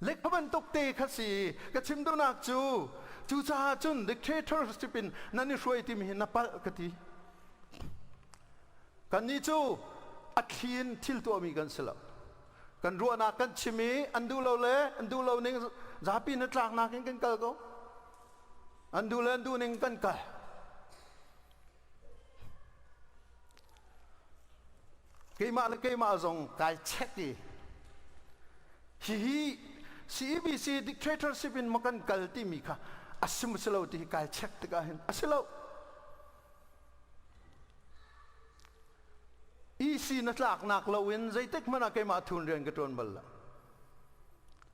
lek paban tok te khasi ka chim do nak chu cha chun dictatorship in nani shoi tim hi na pal kati kan ni chu athin thil to mi kan sela kan ruana kan chimi andu lo ning zapi na tlak na kan kal ko andu ning kan kal keima zong kai cheki hi CBC dictatorship in makan kalti mika asim selo ti kai check te ka hin aselo isi na tlak nak lo win zaitek mana ke ma thun rian ka ton balla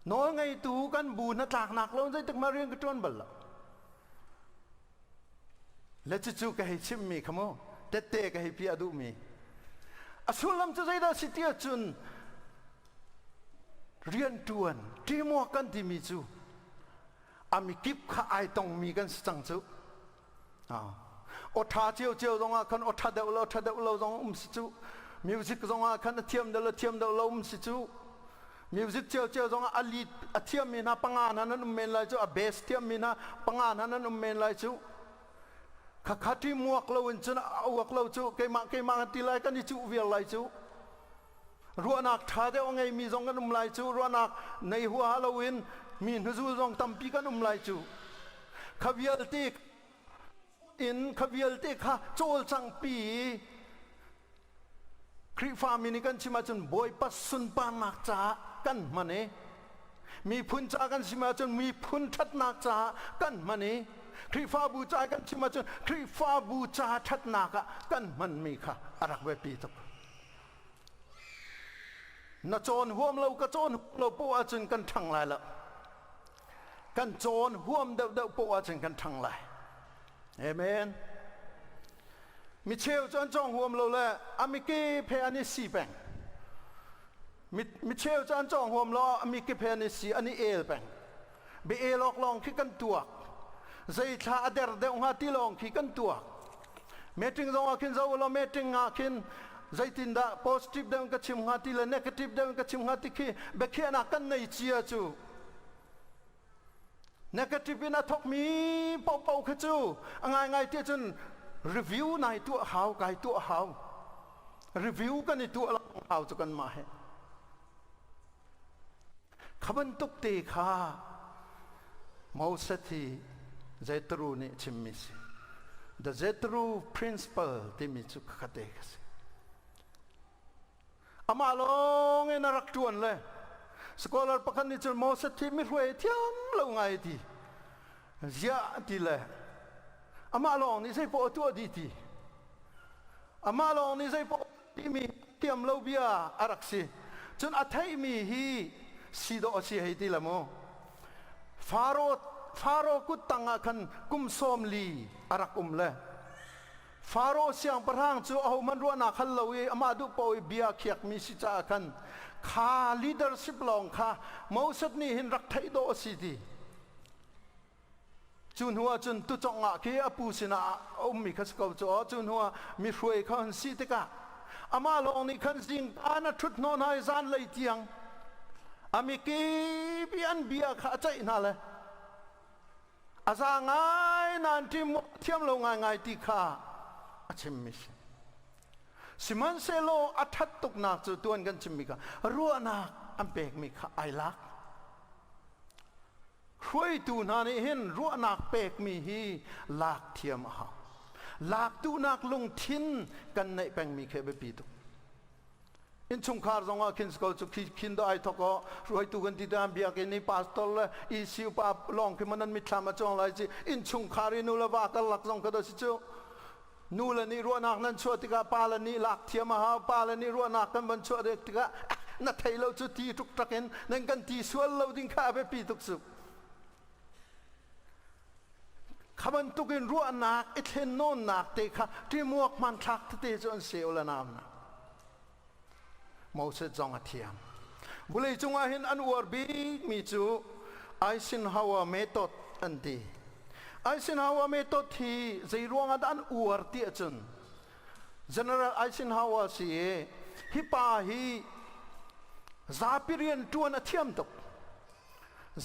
no ngai tu kan bu na tlak nak lo zaitek ma rian ka ton balla la chu ka hi chim mi khamo te ka hi pi adu mi asulam chu zaida sitia chun rian tuan timo kan ti mi chu ami kip kha ai tong mi kan sang chu o tha chiu zonga kan o tha de lo zong si chu music zonga kan thiam de lo si chu music chiu zonga ali athiam mi na panga na nan men lai chu a bass thiam mi na panga na nan men lai chu kha ti muak lo in chu awak lo chu ke ma ti lai kan ni chu vial lai chu ruanak tha de ongai mi zong kan lai chu ruanak nei hu halloween mi nzu zong tampi kan lai chu khavial te kha chol chang pi kri fa mi ni kan chima chun boy pas sun pa nak cha kan mane mi phun cha kan chima chun mi phun that nak cha kan mane kri fa bu cha kan chima chun kri fa bu cha that nak kan man mi kha arak we pi tok na chon huam lo ka chon lo po a chun kan thang lai la kan chon huam deu po a chun kan thang lai amen mi cheu chon chong huam lo la ami ke phe ani si bang mi cheu chon chong huam lo ami ke phe ani si ani el bang be elok long ki kan tuak zai tha ader de nga ti long ki kan tuak meeting zong a kin zo lo meeting nga kin zaitin da positive dem ka chim ngati le negative dem ka chim ngati ki be khena kan nei chia chu negative na thok mi pau kha chu angai te chun review nai tu how kai tu how review kan ni tu how chu kan ma he khaban tuk te kha mausathi zetru ni chimmi si the zetru principle ti mi chu khate khase amalong en arak tuan le scholar pakan ni chul mo sa thi mi hwe thiam lo ngai ti zia ti le amalong ni sei po tu di ti amalong ni sei po ti mi thiam lo bia arak si chun athai mi hi si do si hei ti la mo faro ku tanga khan kum som li arak le Faro siang perang chu au man ruana khal lowi amadu poi bia khiak mi si cha kan kha leadership long kha mausat ni hin rak thai do si ti จุนหัวจุนตุจงอ่ะคีอปูสินะมีขัสกาวจ่อจุนหัวมีรวยขันสีติกะอามาลองนี่ขันสิงอาณาทุดนอนให้จานเลยเตียงอามีกีบีอันเบียข้าใจนั่นแหละอาซาง่ายนันที่มุเทียมลงง่ายที่ข้าอาชิมมิสสิมันเซโลอัฐตุกนักจุดตัวกันชิมมิกะรัวนักอันเบกมิกะไอลักช่วยตูนานี่เห็นรัวนักเบกมีฮีลักเทียมหาลักตูนักลงทิ้นกันในแปงมีเคเบปีตุอินชุงคาร์ซงอาคินสกอลจุคินได้ทอกช่วยตูกันที่ดามเบียกินในพาสตอลอีซิวปาลองคือมันมิตรมาจงไรสิอินชุงคารินูละวากันหลักซงกระโดดสิจูนูละนี่รัวนักนั้นชัวติกาปาละนี่ลักเทียมหาปาละนี่รัวนักกันบันชัวเด็กติกานัทไทยเราจุตีทุกตะเกนนั่นกันตีส่วนเราดิ้งข้าไปปีทุกสุขบันตุกินรัวนักอิเทนโนนักเตะค่ะที่มวกมันทักที่เตจนเสียวละนามนะมอสจงอาเทียมบุเลยจงอาเห็นอันอวดบีมีจูไอซินฮาวาเมตดอันดีไอซินฮาวาเมตดที่ใจรวงอันอวดเตียจุน General ไอซินฮาวาสีฮิปาฮีซาปีเรียนจวนอาเทียมตุก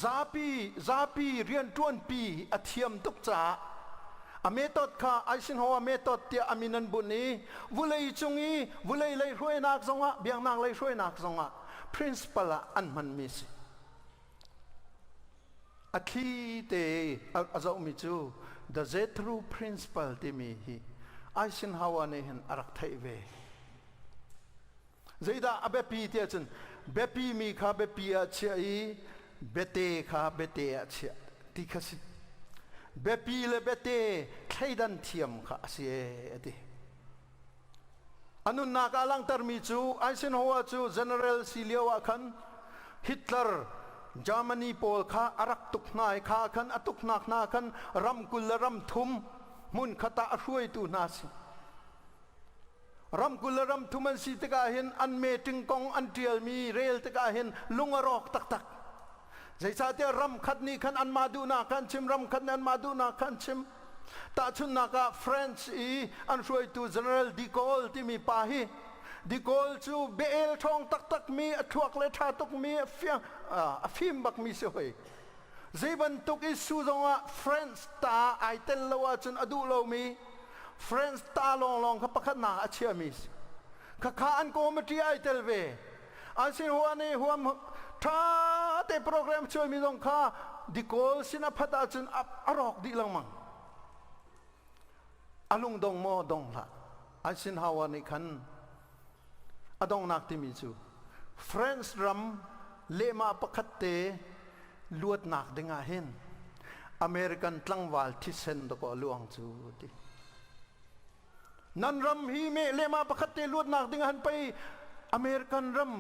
ซาปีเรียนจวนปีอาเทียมตุกจ้าอเมตดข้าไอซินฮาวาเมตดเตียอามินันบุนีวุเลยจงอีวุเลยเลยช่วยนักสงะเบียงนักเลยช่วยนักสงะ principle อันมันมีสิอาคีเตอาจจะมีจู the true principle ที่มีฮีไอซินฮาวาเนี่ยเห็นอารักไทยเวใจดาอเบปีเตียจนเบปีมีข้าเบปีอาเชียเบเตข้าเบเตอาเชียที่ข้าสิเบปีเลเบเตใครดันเทียมข้าเสียดีอันนู้นนักอาลังตร์มีจูไอซินฮาวาจู General ซิเลียวขันฮิตเลอร์จามันนีโปลข้าอารักตุกนายข้าขันอตุกนักนาขันรำกุลรำทุมมุนขตาช่วยตูนาสิรำกุลรำทุมันสิตกาเห็นอันเมติงกองอันเดียลมีเรลตกาเห็นลุงอรอกตักตักใจซาเตรำขัดนี้ขันอันมาดูนาขันชิมรำขัดนั้นมาดูนาขันชิมตาชุนนักเฟรนช์อันช่วยตู General ดีโกลที่มีปาฮีดีโกลจูเบลทองตักตักมีทวกเลทาตุกมีฟิมบักมีสวยใจบันตุกอิสุจงะเฟรนช์ตาไอเตลลาวจุนอดูโลมีเฟรนช์ตาลองขับขันนาเชียมิสข้าอันโกมที่ไอเตลเวอาศิหัวนี่หัวถ้าเตโปรแกรมช่วยมีตรงข้าดีโกลสินะพัดอาจุนอรอกดีลังมังอลุงดงโมดงละอาศิหัวนี่ขันอดงนักที่มีจูเฟรนช์รัมเลมาปคัตเตลวดนักดึงอาเห็นอเมริกันตั้งวาลที่เซนดก็ลวงจูดินันรัมฮีเมเลมาปคัตเตลวดนักดึงอาเห็นไปอเมริกันรัม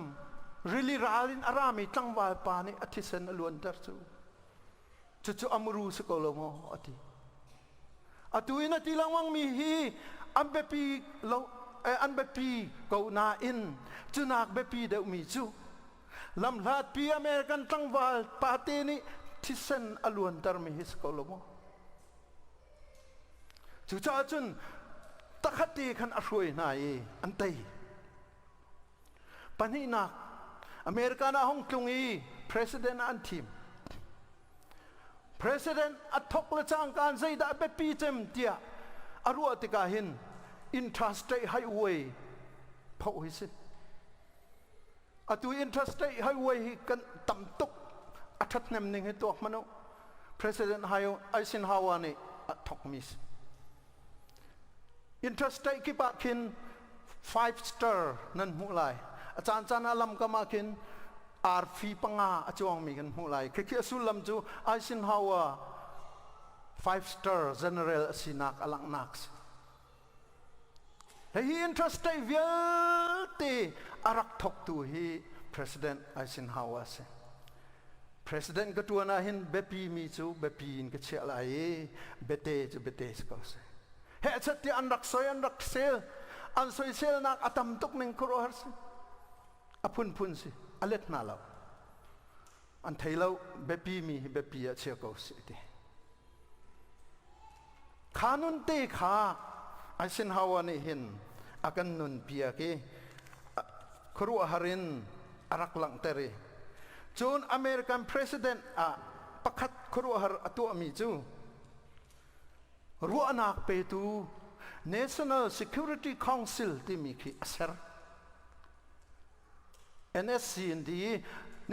ริลิราลินอารามีตั้งวาลปานี่อธิเซนลวนดัร์จูจู่อมรูสกอลโมอธิอตุยนัติลังวังมีฮีอันเบปีโลอันเบปีกูนาอินจุนักเบปีเดมีจูลำลาดปีอเมริกันตั้งวาลปาเตนี่ที่เซนอลวนดาร์มิฮิสกอลโมจู่จ้าจุนตะขัดตีขันอช่วยนายอันเตยปัญหาหนักอเมริกันอาห้องกรุงอีประธานาธิบดีอันทีมประธานาธิบดีอัตกเลจังการใจดาเบปีเจมเตียอารัวติกาหินอินทรัสเตย์ไฮเวย์พอหิสิอตุอินทรัสเตย์ไฮเวย์กันต่ำตกอัฐนำหนึ่งให้ตัวมนุษย์ประธานาธิบดีไอซินฮาวานี่อัตกมิสอินทรัสเตย์กิบาคิน5 star นั่นหูไลอาจารย์จันอาลัมก็มาคินอาร์ฟีปังอาจวงมีกันหูไลคือคือสุลัมจูไอซินฮาวา5 star general สินักอลังนักและฮีอินทรัสเตย์เวลตีอารักทกตูฮี president ไอซินฮาวาเซ president ก็ตัวน่าเห็นเบปีมีจูเบปีนก็เชื่ออะไรเบเตจูเบเตสก็เซเฮ้ชัดที่อันรักสวยอันรักเซลอันสวยเซลนักอัตมตุกหนึ่งครัวฮาร์สิอพุนพุนสิอเล็ดนาเราอันไทยเราเบปีมีเบปีเชื่อก็สิ ขานุนเตขาไอเซนฮาวานี่เห็นอากันนุนเปียกีครัวฮารินอารักหลังเตรีจนอเมริกันประธานาธิบดีประคัดครัวฮาร์ตัวมีจูรัวนักเปตู National Security Council ที่มีขีอาเซอร์ NSC ดี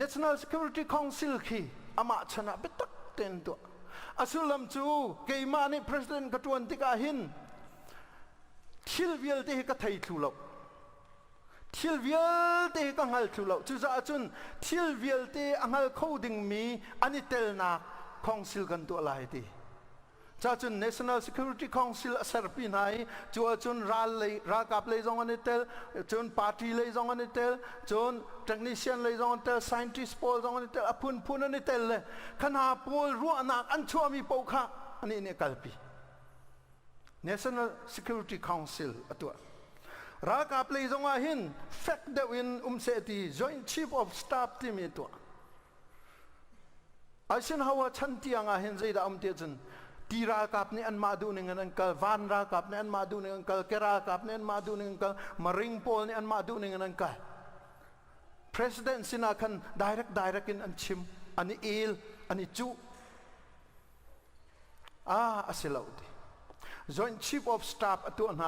National Security Council ขีอามาชนะเบตักเต็นตัวอาสุลัมจูเกย์มานี่ President กระทรวงติกาหินทิลเวลเตะก็ไทยทุลกทิลเวลเตะก็หัลทุลกจู่ๆจุนทิลเวลเตะอังหัลเขาดึงมีอันนี้เตลนัก Council กันตัวอะไรดีจ้าจุน National Security Council เสร์ปีไหนจู่จุนรักกับเลยจงอันนี้เตลจุน Party เลยจงอันนี้เตลจุน Technician เลยจงอันนี้เตล Scientist พอลจงอันนี้เตลพูนอันนี้เตลเลยขณะพอลรัวนักอันชัวมีปกค่ะอันนี้เนี่ยกัลปี National Security Council ตัวรักกับเลยจงอาหิน Fact เดวินเสตี Joint Chief of Staff ที่มีตัวอาเช่นฮาวาชันที่ยังอาหินใจดำเตียนตีรักกับเนี่ยอันมาดูหนึ่งอันกัลวานรักกับเนี่ยอันมาดูหนึ่งอันกัลเกรักกับเนี่ยอันมาดูหนึ่งอันกัลมาริงโพลเนี่ยอันมาดูหนึ่งอันกัล President สินะคัน direct อันชิมอันนี้เอลอันนี้จูอาศิลาวดี Joint Chief of Staff ตัวไหน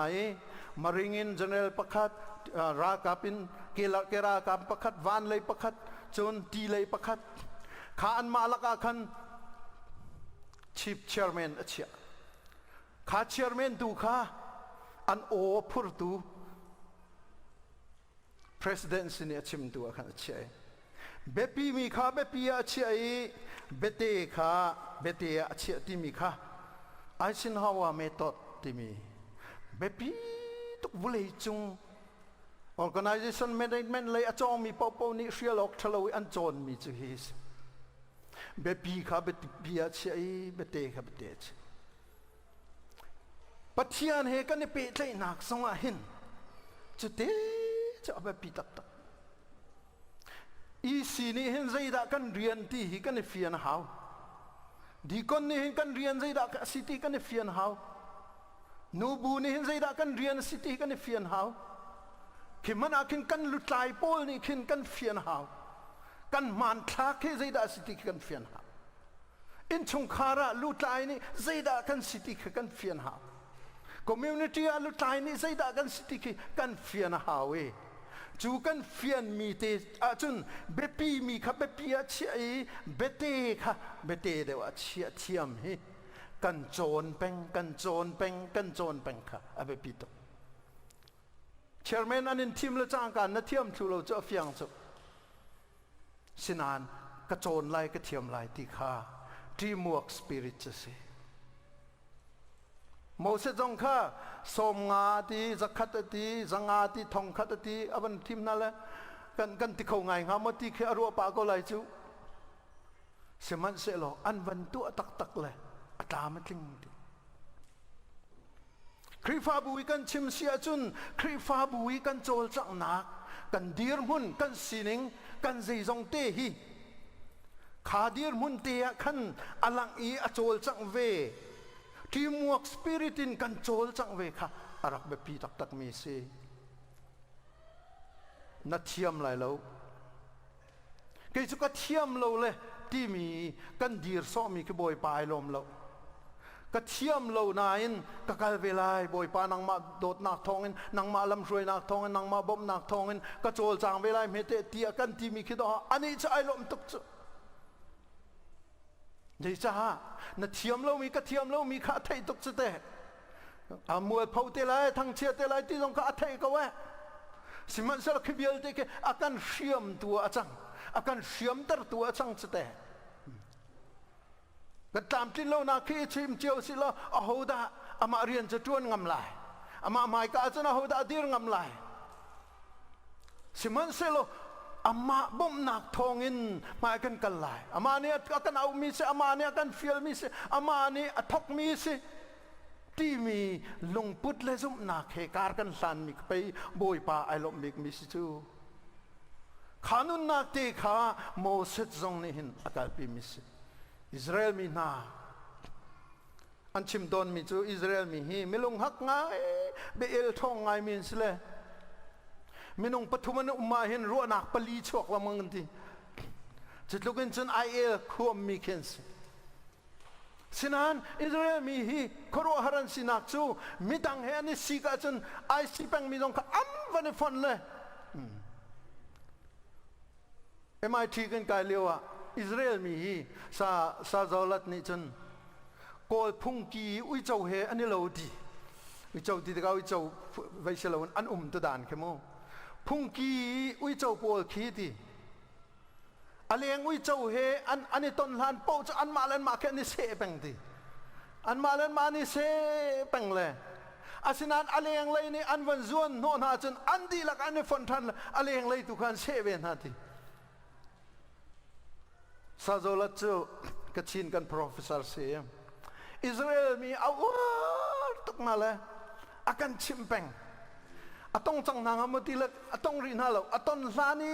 มาริงิน General ประคัดรักกับอินเกรักกับประคัดวานเลยประคัดจนตีเลยประคัดข้าอันมาลักคัน Chief Chairman เชียข้า Chairman ดูข้าอันโอพูดดู President สิเนี่ยชิมตัวขันเชียเบปีมีข้าเบปีอาเชียเบเตข้าเบเตอาเชียที่มีข้าไอซินฮาวาเมธอดที่มีเบปีตุกบุเลยจุง Organization Management เลยอาจองมีเป้านี่เชียร์ล็อกทะเลอันจอนมีจุฮิสเบปีข้าเบปีอาเชียเบเตข้าเบเตชปัจจัยเหตุการณ์เปิดใจนักสงฆ์หินจุดเตจะเอาเบปีตักอีสีนี่เห็นใจดักกันเรียนที่หิกันเฟียนหาวดีคนนี่เห็นกันเรียนใจดักสิที่กันเฟียนหาวนูบูนี่เห็นใจดักกันเรียนสิที่กันเฟียนหาวขิมันอาคินกันลุตไลโพลนี่ขินกันเฟียนหาวกันมันคลาให้ใจดักสิที่กันเฟียนหาวอินชงคาระลุตไลนี่ใจดักกันสิที่กันเฟียนหาว Community อาลุตไลนี่ใจดักกันสิที่กันเฟียนหาวจูกันเฟียนมีเตอาจุนเบปีมีข้าเบปีอาเชียเบเตข้าเบเตเดวอาเชียเทียมเฮกันโจนเป็งกันโจนเป็งกันโจนเป็งข้าอาเบปีโต Chairman อันนี้ทีมละจ้างกันนัดเทียมชูเราจะเฟียงจุสินานกระโจนไล่กระเทียมไล่ที่ข้า Teamwork Spirit จะสิโมเสสจงข้าสมงาตีจักขัดตีจังอาตีทองขัดตีอันทีมนั่นแหละกันที่เขาไงงามตีแค่รัวปากก็ไหลจูเสมันเสลออันวันตัวตักเลยอัตรามันจริงครีฟ้าบุยกันชิมเสียจุนครีฟ้าบุยกันโจลจังนักกันดีร์มุนกันสินิงกันใจจงเตหีขาดีร์มุนเตียขันอลังอีอโจลจังเวTeamwork Spirit in controlจังเวค่ะอารักแบบปีตักมีเสนัดเทียมไรแล้วกิจก็เทียมเราเลยที่มีกันดีร์ซ้อมีขบอยปลายลมเราก็เทียมเรานายนก็กลายเวลาบอยปานังมาโดดนักทองนนังมาลำช่วยนักทองนนังมาบ่มนักทองนก็โจลจังเวลาเมเตเตียกันที่มีคิดว่าอันนี้จะไอลมตุกจุยิ่งจ้านัดเทียมเรามีกระเทียมเรามีข้าไทยตกเสด็จมวยเผาเตลัยทั้งเชียเตลัยที่ต้องข้าไทยก็ว่าสิมันสลักขบีลเตกอาการเชื่อมตัวจังอาการเชื่อมตัดตัวจังเสด็จก็ตามที่เราหน้าขี้ชิมเจียวสิเราเอาหัวดาอามาเรียนจะจวนงำลายอามาไม่ก็อาจจะเอาหัวดาดีร์งำลายสิมันเสลอามาบ่มหนักทองอินมากันกันหลายอามาเนี่ยกันเอามีเสอามาเนี่ยกันฟิลมีเสอามาเนี่ยทกมีเสที่มีลงพุทธเลยซุ่มหนักเหตุการณ์กันสันมีไปบอยป่าไอลมมีมีสิจูขานุนนักเตะขาโมเสสจงนี่หินอากาศปีมีเสอิสราเอลมีนา อันชิมโดนมีจูอิสราเอลมีฮีมิลงฮักง่ายเบเอลท่องง่ายมีนสิเลมินงปฐุมนุมาเห็นรัวนักปลีชกละมังทีจุดลุกินจนไอเอลควมมีเคนสิสินันอิสราเอลมีฮีครัวฮารันสินักจูมิดังเฮนิสิกาจนไอสิปังมีดงค่ะอัมวันฟันเลยMIT กันกายเลียวอิสราเอลมีฮีซาจอลัดนี่จนกอลพุ่งกีอุยเจ้าเฮอันนี้เราดีอุยเจ้าดีแต่ก็อุยเจ้าไว้เชลวันอันตัวด่านเข้มโมพุ่งกีอุยเจ้าปอลขีดีอะไรยังอุยเจ้าเฮอันนี้ต้นลานโปจะอันมาเล่นมาแค่นี้เสพงดีอันมาเล่นมานี่เสพงเลยอาศินันอะไรยังเลยนี่อันวันจวนโน่นหาจนอันดีละกันในฝนทันอะไรยังเลยทุกคนเสพเวนหาทีซาโซลัดจูกชินกัน professor เสียอิสราเอลมีเอาตุกมาเลยอากันชิมแปงอาต้องจังนางอมติเล็กอาต้องรินฮาโลอาต้องลานี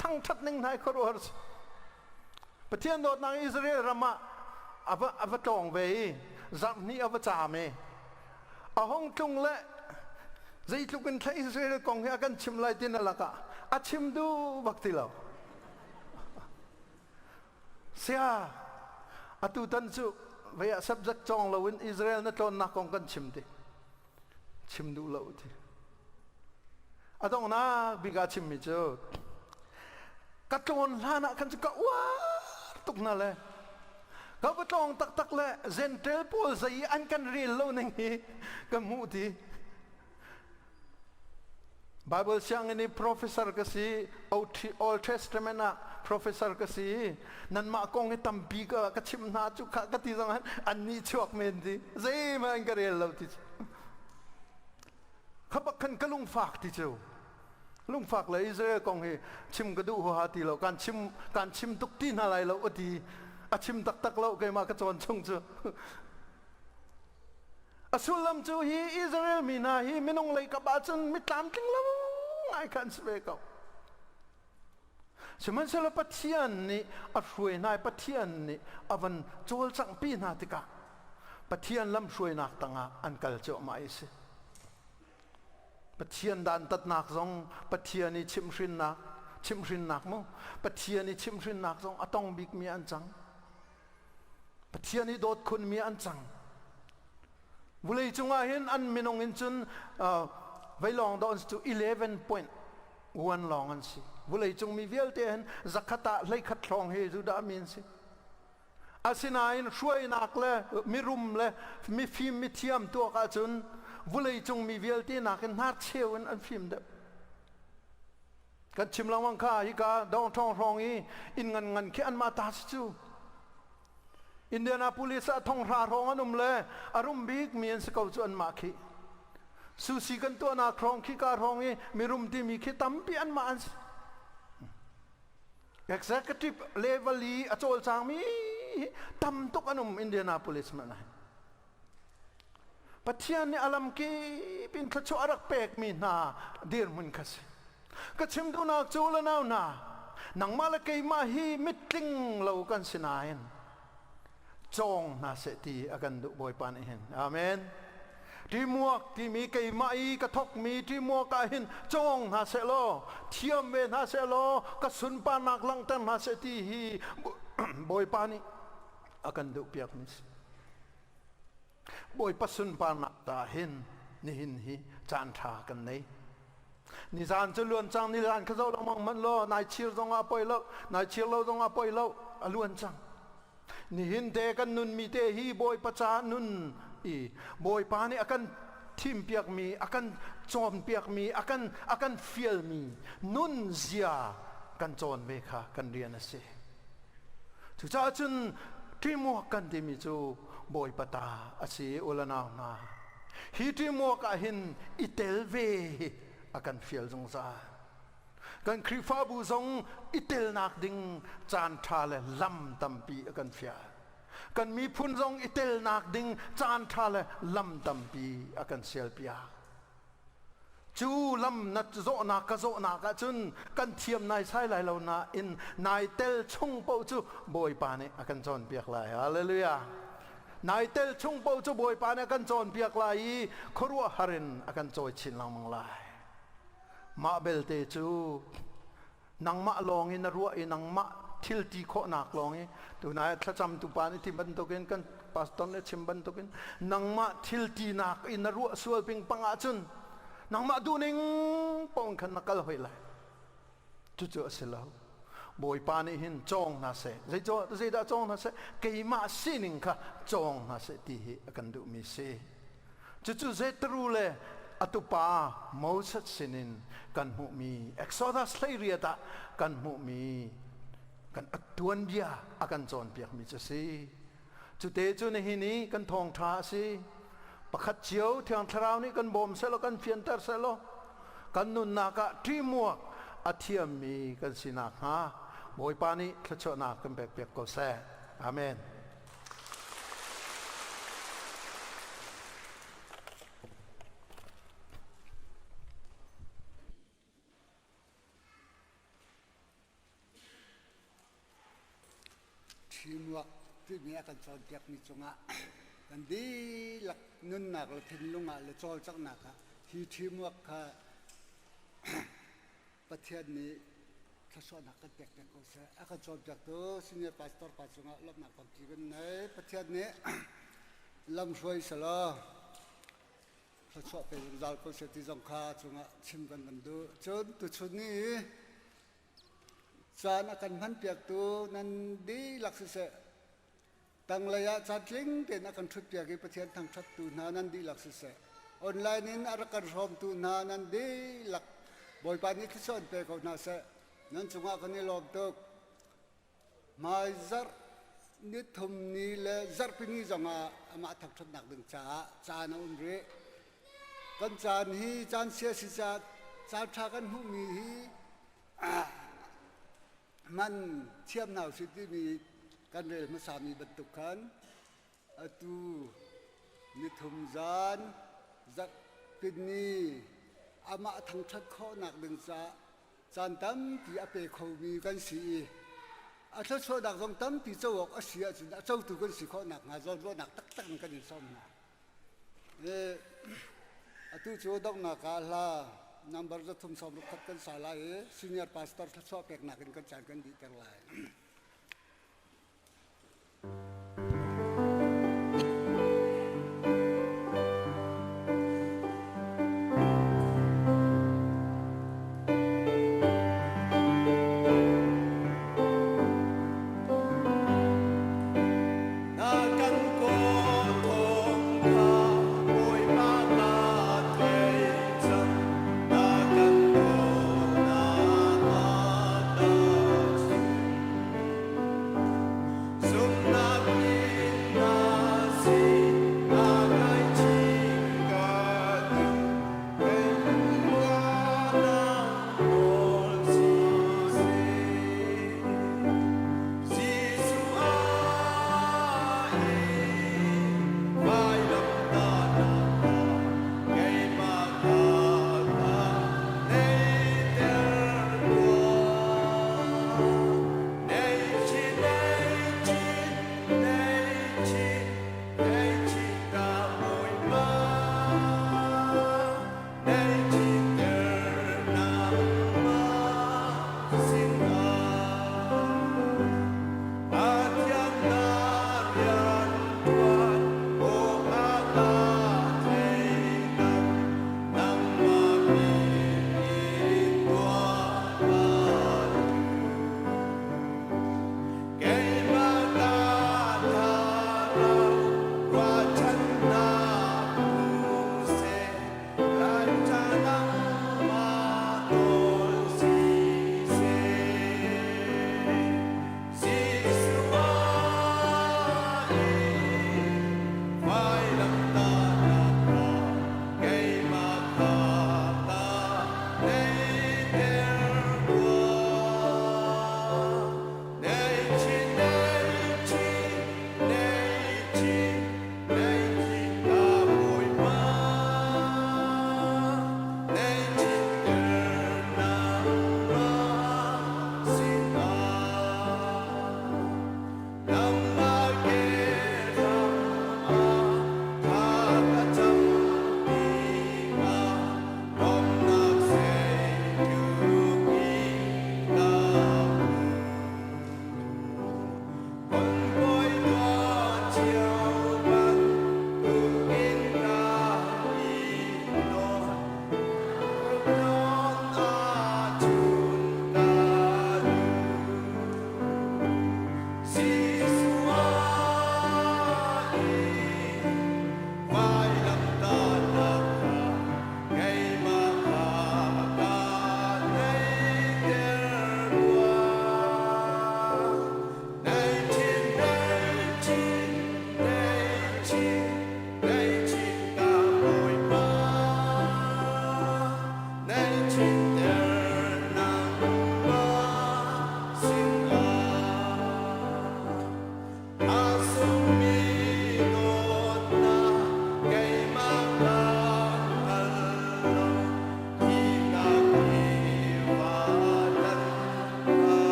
ทั้งทัดนิ่งนายครัวร์สประเทศโนดนางอิสราเอลรามาอาบตองเวจับนี้อาบจามอาห้องจุงเละใจทุกันไทยอิสราเอลกองอากันชิมไล่ตินละกะอาชิมดูบักติเราเสียอาตุตันจูเวียสับจักจองเราอินอิสราเอลนั่นตอนนักองกันชิมดูเราทีอาต้องน่าบิกาชิมมิจูกัดจวนลานะกันจะกว้าตุกนั่นเลยก็ไปต้องตักเลยเซนเทลโพลใส่อันกันเรียนเราหนึ่งฮีก็มูที Bible เสียงนี้ professor ก็สิ Old Testament นะ professor ก็สินั่นมากองให้ตั้มปีก็ชิมนาจุกก็ที่สังหารอันนี้ชวกเมนทีเซ่มาอันกันเรียนเราทีเขาบอกกันก็ลุงฝากที่เจ้าลุงฝากเลยอิสราเอลกองให้ชิมกระดูกหัวทีเราการชิมทุกที่อะไรเราอดีอาชิมตักเราเกี่ยมากระจรชงเจ้าอสุลัมจูฮีอิสราเอลมีนาฮีไม่น้องเลยกับอาจารย์ไม่ตามจริงแล้วไอ้กันสเปกเอาสมัยเสลปัทยันนี่อัดช่วยนายปัทยันนี่อวันโจลสังปีนาติกาปัทยันลำช่วยนักตั้งอันกัลเจ้าไม่สิปัทยันดันตัดนักซองปัทยันนี่ชิมชินนักมั้งปัทยันนี่ชิมชินนักซองอตองบิกมีอันจังปัทยันนี่โดดคุณมีอันจังวุเลยจงอาเห็นอันมินองอินจุนไว้ลองดอนสู่11 point วันลองอันสิวุเลยจงมีเวลเตนจักตะเลยขัดลองเฮจูดามินสิอาศินาอินช่วยนักเลยมีรุมเลยมีฟิล์มมีเทียมตัวกันจุนวุเลยจงมีเวลเตนักนัดเชวอันฟิล์มเด็บกันชิมลาวังค่าฮิกาดองทองรองอีอินเงินแค่อันมาตาสจูอินเดียนาปุลิสทองรารองอันเลยอารมณ์บิ๊กมีอันสกาวจวนมาคีสุสีกันตัวนักรองขี้การองอีมีรุมที่มีขี้ตั้มปีอันมาอัน executive level ลีอโจลจางมีตั้มตุกอันอินเดียนาปุลิสมันนะปัจจัยนี้อารมณ์กีเป็นขจรรักเป็กมีนาเดียร์มุนคัสก็ชิมดูนักโจลน่าวนานังมาละกีมาฮีมิตติ้งเรากันสินายนจงน่าเสตีอากันดุบอยปานเห็นอาเมนที่มัวที่มีไก่ไม้กระทกมีที่มัวกาหินจงน่าเสโลเทียมเวน่าเสโลกระสุนปานักลังตันน่าเสตีฮีบอยปานีอากันดุเปียกมิสบอยปัสุนปานักตาหินนี่หินฮีจานทากันไหนนิจานจะล้วนจังนิจานเขาเรามองมันโลนายเชียร์ตรงอาปอยโลนายเชียร์เราตรงอาปอยโลล้วนจังนี่หินเตกันนุนมีเตฮีบอยประจานุนอีบอยปานี่อากันทิมเปียกมีอากันจอมเปียกมีอากันฟิลมีนุนเสียกันจอนเวคากันเรียนเสียทุกเจ้าจนที่มัวกันที่มีจูบอยปตาอาศัยอุลนาวนาฮีที่มัวกันหินอิเตลเวอากันฟิลจงซากันคริฟาบูซงอิเตลนักดิงจานทาเลลำตัมปีกันฟิอากันมีพุนซงอิเตลนักดิงจานทาเลลำตัมปีกันเซลปีอาจูลำนัดโซนักโซนักจุนกันเทียมนายใช้ไหลเรานาอินนายเตลชงปูจูบอยปานีกันจอนเปียกไหลฮาเลลูยา นายเตลชงเปาจะบอยปานกันจอนเปียกลายขรัวฮารินกันจอยชินลังมังลายมาเบลเตจูนังมะลองอินรัวอินังมะทิลตีโคนักลองอิตัวนายถ้าจำตุปานิที่บันตุกินกันปาสตอนเนี่ยชิมบันตุกินนังมะทิลตีนักอินรัวสวลปิงปังอาจุนนังมะดูนิงปองขันนักลอยเลยจุดเจอสิแล้วบอยปานิหินจองนาเสใจจ่อใจดาจองนาเสเกี่ยมาสินิงค่ะจองนาเสที่กันดูมีเสจุดใจตรูเลยอตุปาโมเสสสินินกันมุมีเอ็กโซดัสไลเรียตากันมุมีกันอตวนเบียอากันจอนเปียกมีจะสิจุดเตจุในหินี้กันทองทาสิประคัดเจียวที่อันทราวนี้กันบ่มเสลกันเพียนเตอร์เสลกันนุนนากะที่มัวอาเทียมมีกันสินักฮะบอยปานี้ขจรนักกันเปียกก็แซ่อาเมนทีมวักที่มีอาการจอดเปียกมีจงะกันดีหลักนุนหนักเลยทิ้งลงอ่ะเลยจอดจักหนักอ่ะที่ทีมวักค่ะประเทศนี้ถ้าสอนนักกันเปียกก็เสียอาการจอดเปียกตัวสิ่งนี้ปัสตอร์ปัสจงะลบหนักความจริงในประเทศนี้ลำช่วยสละถ้าชอบไปรัลก็เสียที่จงค่าจงะชิมกันกันดูจนตัวชุดนี้จานอาการพันเปียกตัวนั้นดีหลักเสียตั้งระยะจัดลิงเด่นอาการชุดเปียกประเทศทางชัดตัวนั้นดีหลักเสียออนไลน์นี้อาการรวมตัวนั้นดีหลักบอยปานี้ที่สอนไปเขาหน้าเสียนั้นจงอากันนี้ลองตกมาจัดนิทมนี้เลยจัดปีนี้จงอามาทักชัดหนักดึงจานอุ่นเร่กันจานฮีจานเสียสิจานชากันหูมีฮีมันเชื่อมหนาวสิที่มีการเรียนมาสามีบรรทุกขันตูนิทมจานจักปินีอามาทั้งชัดข้อหนักดึงจานตั้มที่อาเปเขามีกันสีถ้าโซดักตรงตั้มที่เจ้าอกเสียจุดเจ้าตัวกันสีข้อหนักงาจนว่าหนักตักตักกันอยู่ซ้ำนะตูโจดอกหนักอะไรนัมเบอร์จะทุ่มสมรุกกันสายไล่ซีเนียร์พาสตอร์ทัศน์เปียกหนักกันจานกันดีแต่ไล่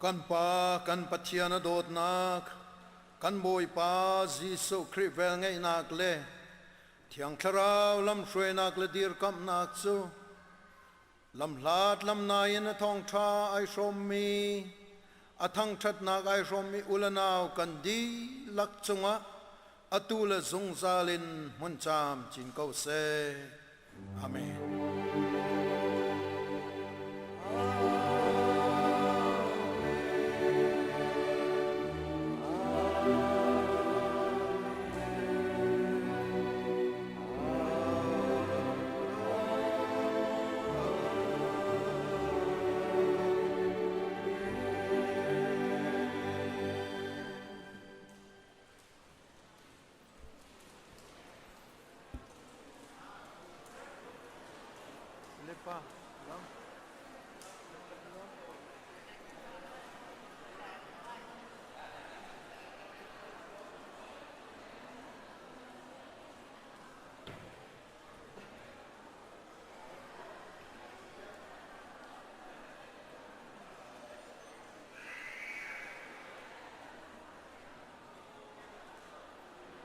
กันปากันปัจเจียนโดดนักกันบอยปาจิสุคริเวงไงนักเลเทียงคราวลำช่วยนักเลดีร์กำนักซูลำลาดลำนายนทองชาไอชมมีอทังชัดนักไอชมมีอุลนาวกันดีลักจงะอตุลซงซาลินมุนจามจินเกาเซอาเมน